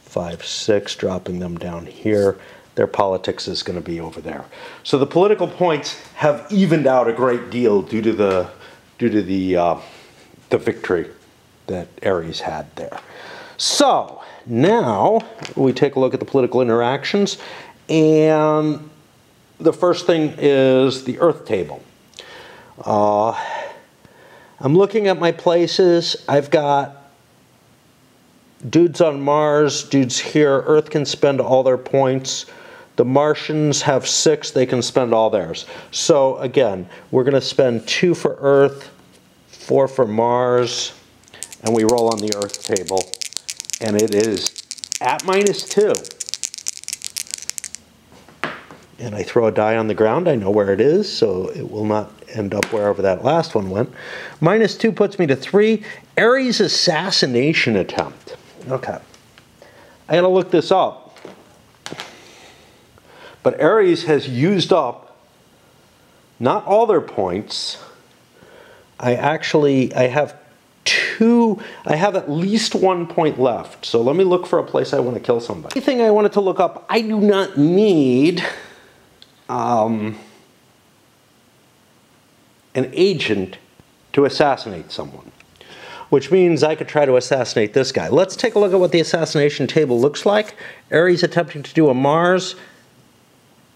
5, 6, dropping them down here. Their politics is going to be over there. So the political points have evened out a great deal due to the victory that Ares had there. So now we take a look at the political interactions, and the first thing is the Earth table. I'm looking at my places. I've got dudes on Mars, dudes here. Earth can spend all their points. The Martians have 6, they can spend all theirs. So again, we're going to spend 2 for Earth, 4 for Mars, and we roll on the Earth table, and it is at -2. And I throw a die on the ground. I know where it is, so it will not end up wherever that last one went. -2 puts me to 3. Ares assassination attempt. Okay. I gotta look this up. But Ares has used up not all their points. I have at least 1 point left. So let me look for a place I want to kill somebody. Anything I wanted to look up, I do not need an agent to assassinate someone, which means I could try to assassinate this guy. Let's take a look at what the assassination table looks like. Ares attempting to do a Mars.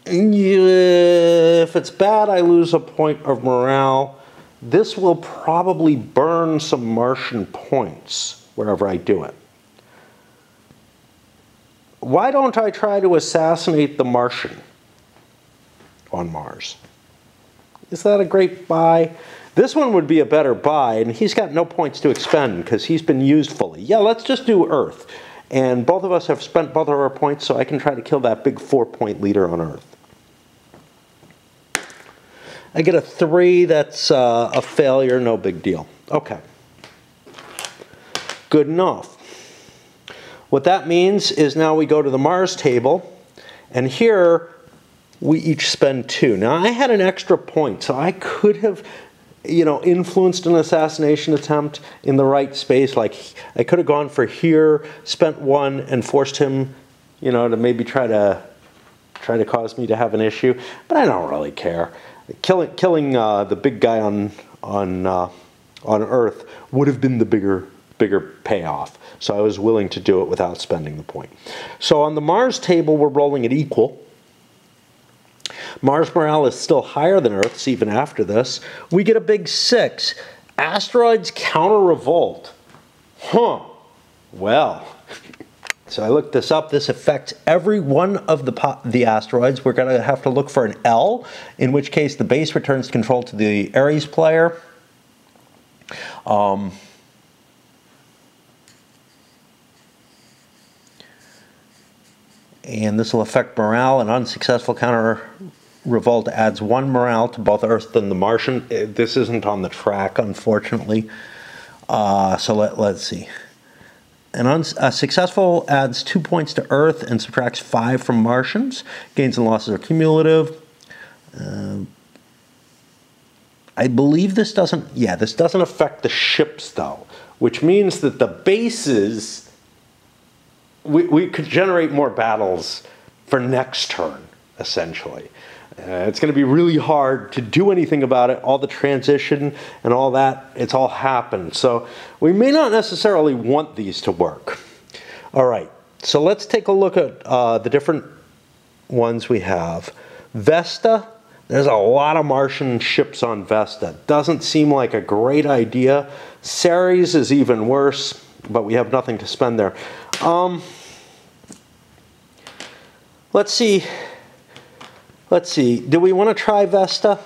If it's bad, I lose a point of morale. This will probably burn some Martian points wherever I do it. Why don't I try to assassinate the Martian on Mars? Is that a great buy? This one would be a better buy, and he's got no points to expend because he's been used fully. Yeah, let's just do Earth. And both of us have spent both of our points, so I can try to kill that big 4-point leader on Earth. I get a 3, that's a failure, no big deal. Okay. Good enough. What that means is now we go to the Mars table, and here we each spend 2. Now I had an extra point, so I could have, influenced an assassination attempt in the right space. Like I could have gone for here, spent 1, and forced him, to maybe try to cause me to have an issue. But I don't really care. Killing the big guy on Earth would have been the bigger payoff. So I was willing to do it without spending the point. So on the Mars table, we're rolling it equal. Mars morale is still higher than Earth's even after this. We get a big 6. Asteroids counter revolt. Huh. Well. So I looked this up. This affects every one of the asteroids. We're going to have to look for an L, in which case the base returns control to the Ares player. And this will affect morale. An unsuccessful counter revolt adds 1 morale to both Earth and the Martian. This isn't on the track, unfortunately. So let's see. A successful adds 2 points to Earth and subtracts 5 from Martians. Gains and losses are cumulative. I believe this doesn't affect the ships though, which means that the bases, we could generate more battles for next turn, essentially. It's going to be really hard to do anything about it. All the transition and all that, it's all happened. So we may not necessarily want these to work. All right, so let's take a look at the different ones we have. Vesta, there's a lot of Martian ships on Vesta. Doesn't seem like a great idea. Ceres is even worse, but we have nothing to spend there. Let's see. Do we want to try Vesta?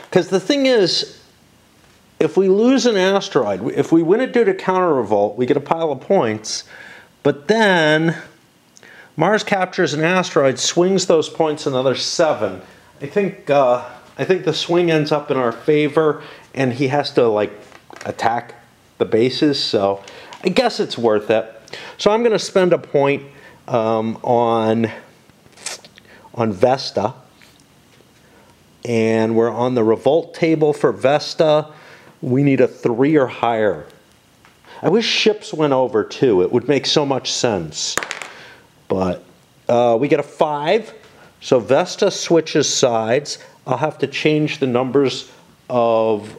Because the thing is, if we lose an asteroid, if we win it due to counter revolt, we get a pile of points. But then Mars captures an asteroid, swings those points another 7. I think the swing ends up in our favor, and he has to attack the bases. So I guess it's worth it. So I'm going to spend a point on Vesta, and we're on the revolt table for Vesta. We need a 3 or higher. I wish ships went over too. It would make so much sense. But we get a 5, so Vesta switches sides. I'll have to change the numbers of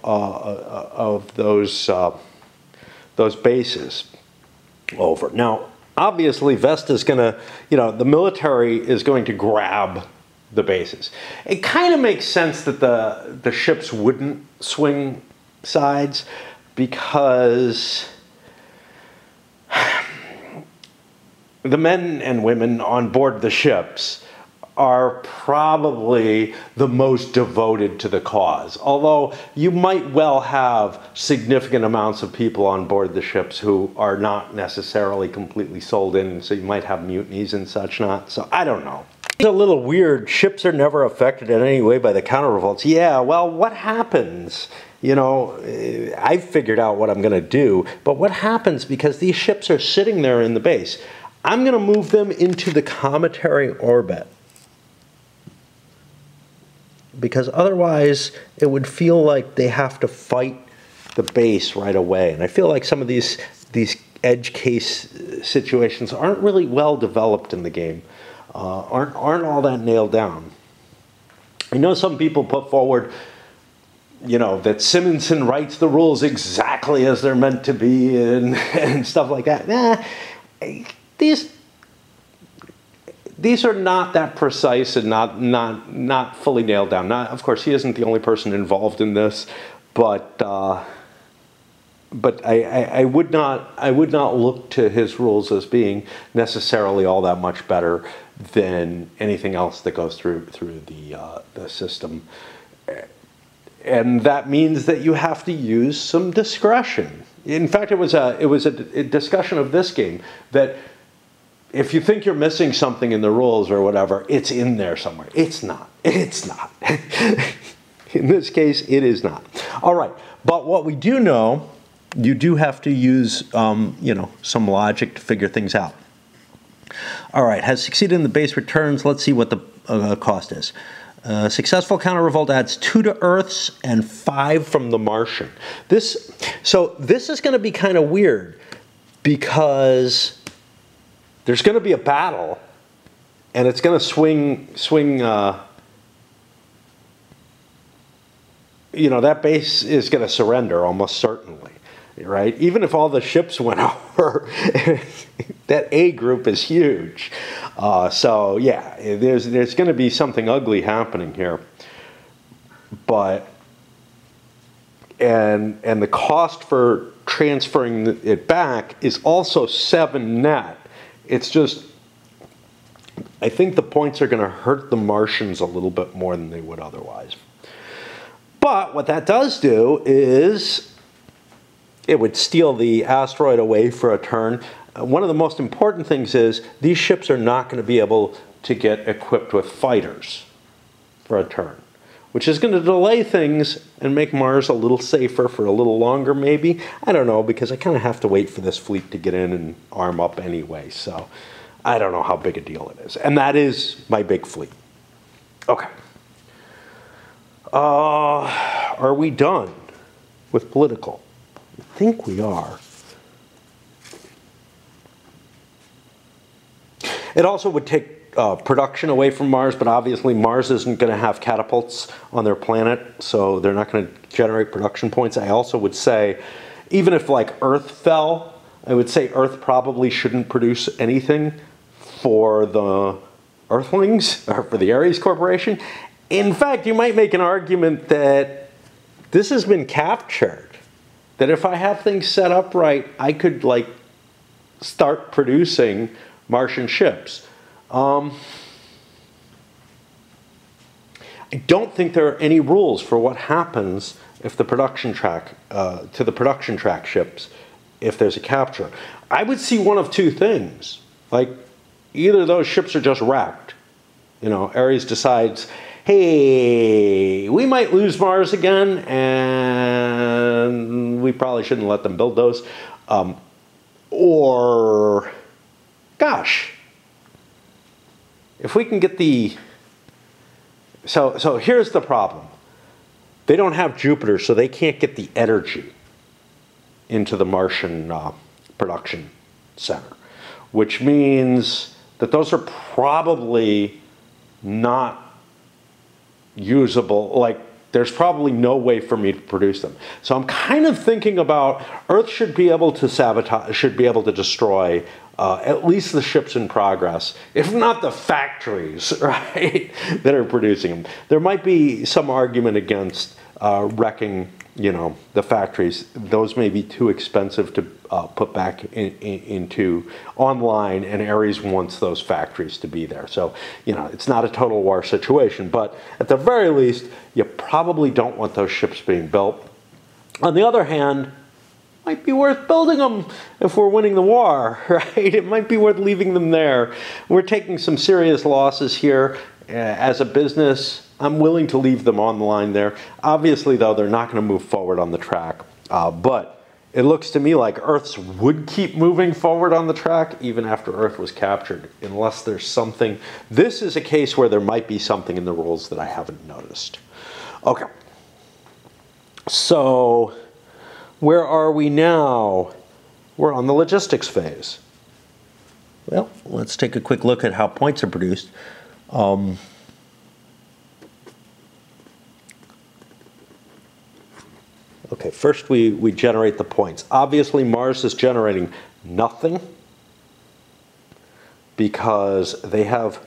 those those bases over. Now, obviously, Vesta's going to, the military is going to grab the bases. It kind of makes sense that the ships wouldn't swing sides, because the men and women on board the ships are probably the most devoted to the cause. Although you might well have significant amounts of people on board the ships who are not necessarily completely sold in, so you might have mutinies and such not. So I don't know. It's a little weird. Ships are never affected in any way by the counter revolts. Yeah, well, what happens? I've figured out what I'm going to do, but what happens, because these ships are sitting there in the base, I'm going to move them into the cometary orbit. Because otherwise, it would feel like they have to fight the base right away. And I feel like some of these edge case situations aren't really well developed in the game, aren't all that nailed down. I know some people put forward, that Simonson writes the rules exactly as they're meant to be and stuff like that. Nah, these are not that precise and not fully nailed down. Of course, he isn't the only person involved in this, but I would not look to his rules as being necessarily all that much better than anything else that goes through the system. And that means that you have to use some discretion. In fact, it was a discussion of this game that if you think you're missing something in the rules or whatever, it's in there somewhere. It's not. It's not. In this case, it is not. All right. But what we do know, you do have to use, some logic to figure things out. All right. Has succeeded in the base returns. Let's see what the cost is. Successful counter revolt adds 2 to Earth's and 5 from the Martian. So this is going to be kind of weird, because there's going to be a battle, and it's going to swing. That base is going to surrender almost certainly, right? Even if all the ships went over, that A group is huge. So yeah, there's going to be something ugly happening here. But and the cost for transferring it back is also 7 net. It's just, I think the points are going to hurt the Martians a little bit more than they would otherwise. But what that does do is it would steal the asteroid away for a turn. One of the most important things is these ships are not going to be able to get equipped with fighters for a turn, which is going to delay things and make Mars a little safer for a little longer maybe. I don't know, because I kind of have to wait for this fleet to get in and arm up anyway. So I don't know how big a deal it is. And that is my big fleet. Okay. Are we done with political? I think we are. It also would take production away from Mars, but obviously Mars isn't going to have catapults on their planet, so they're not going to generate production points. I also would say, even if like Earth fell, I would say Earth probably shouldn't produce anything for the Earthlings, or for the Ares Corporation. In fact, you might make an argument that this has been captured. That if I have things set up right, I could like start producing Martian ships. I don't think there are any rules for what happens if the production track, to the production track ships, if there's a capture. I would see one of two things. Like, either those ships are just wrecked. Ares decides, hey, we might lose Mars again, and we probably shouldn't let them build those. Or, gosh, if we can get the... So here's the problem. They don't have Jupiter, so they can't get the energy into the Martian production center, which means that those are probably not usable. Like, there's probably no way for me to produce them. So I'm kind of thinking about Earth should be able to sabotage, should be able to destroy at least the ships in progress, if not the factories, right, that are producing them. There might be some argument against wrecking, you know, the factories. Those may be too expensive to put back into online, and Ares wants those factories to be there. So, you know, it's not a total war situation, but at the very least, you probably don't want those ships being built. On the other hand, might be worth building them if we're winning the war, right? It might be worth leaving them there. We're taking some serious losses here. As a business, I'm willing to leave them on the line there. Obviously, though, they're not going to move forward on the track. But it looks to me like Earth's would keep moving forward on the track even after Earth was captured, unless there's something. This is a case where there might be something in the rules that I haven't noticed. Okay. So where are we now? We're on the logistics phase. Well, let's take a quick look at how points are produced. Okay, first we generate the points. Obviously, Mars is generating nothing because they have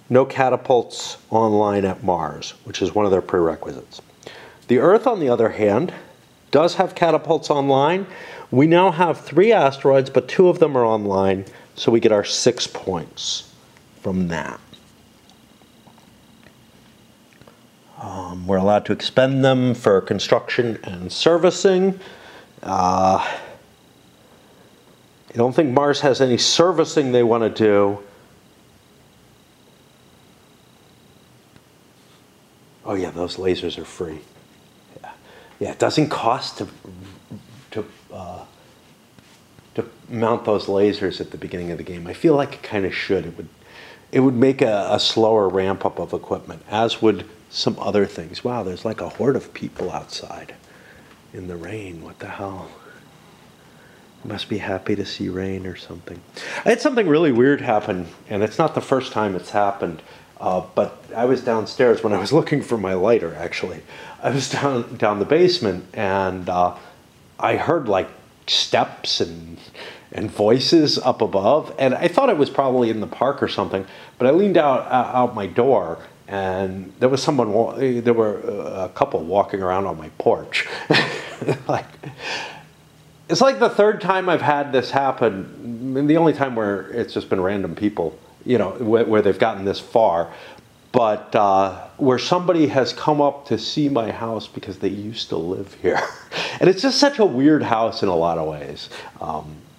no catapults online at Mars, which is one of their prerequisites. The Earth, on the other hand, does have catapults online. We now have 3 asteroids, but 2 of them are online, so we get our 6 points from that. We're allowed to expend them for construction and servicing. I don't think Mars has any servicing they want to do. Oh yeah, those lasers are free. Yeah, it doesn't cost to mount those lasers at the beginning of the game. I feel like it kind of should. It would make a slower ramp up of equipment, as would some other things. Wow, there's like a horde of people outside in the rain. What the hell? You must be happy to see rain or something. I had something really weird happen, and it's not the first time it's happened. But I was downstairs when I was looking for my lighter, actually. I was down the basement, and I heard like steps and voices up above, and I thought it was probably in the park or something, but I leaned out my door, and there was someone, there were a couple walking around on my porch. It's like the 3rd time I've had this happen, and the only time where it's just been random people, you know, where they've gotten this far, but where somebody has come up to see my house because they used to live here. And it's just such a weird house in a lot of ways.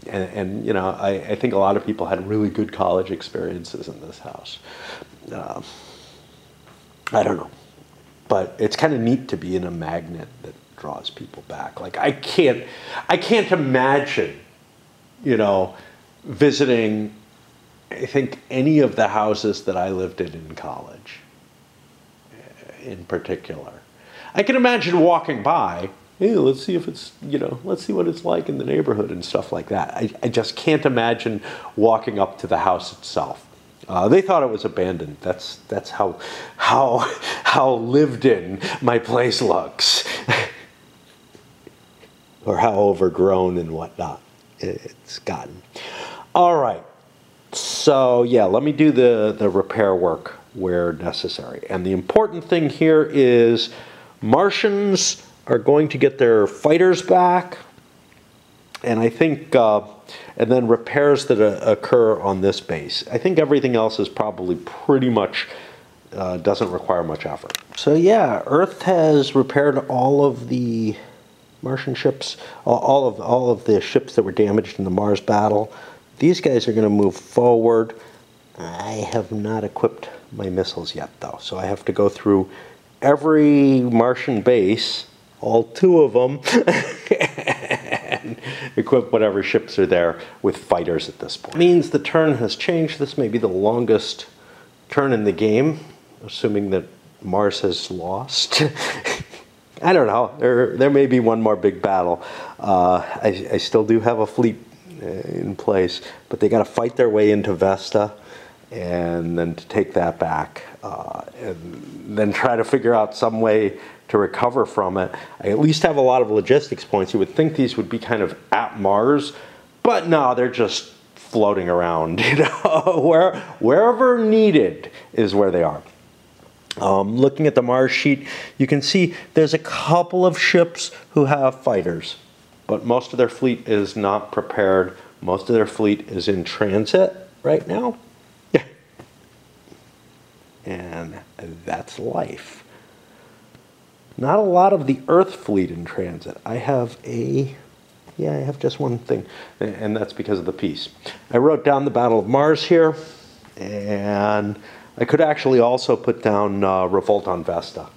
And you know, I think a lot of people had really good college experiences in this house. I don't know. But it's kind of neat to be in a magnet that draws people back. Like, I can't imagine, you know, visiting, I think, any of the houses that I lived in college, in particular. I can imagine walking by, hey, let's see if it's, you know, let's see what it's like in the neighborhood and stuff like that. I just can't imagine walking up to the house itself. They thought it was abandoned. That's how lived in my place looks, or how overgrown and whatnot it's gotten. All right. So yeah, let me do the repair work where necessary. And the important thing here is Martians are going to get their fighters back, and I think, and then repairs that occur on this base. I think everything else is probably pretty much, doesn't require much effort. So yeah, Earth has repaired all of the Martian ships, all of the ships that were damaged in the Mars battle. These guys are going to move forward. I have not equipped my missiles yet, though, so I have to go through every Martian base, all 2 of them, and equip whatever ships are there with fighters at this point. It means the turn has changed. This may be the longest turn in the game, assuming that Mars has lost. I don't know. There may be one more big battle. I still do have a fleet in place, but they got to fight their way into Vesta, and then to take that back, and then try to figure out some way to recover from it. I at least have a lot of logistics points. You would think these would be kind of at Mars, but no, they're just floating around, you know, wherever needed is where they are. Looking at the Mars sheet, you can see there's a couple of ships who have fighters, but most of their fleet is not prepared. Most of their fleet is in transit right now. And that's life. Not a lot of the Earth fleet in transit. I have just one thing, and that's because of the piece. I wrote down the Battle of Mars here, and I could actually also put down Revolt on Vesta.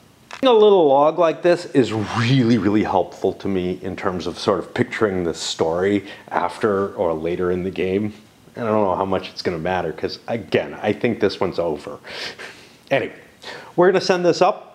A little log like this is really, really helpful to me in terms of sort of picturing the story after or later in the game. And I don't know how much it's going to matter because, again, I think this one's over. Anyway, we're going to send this up.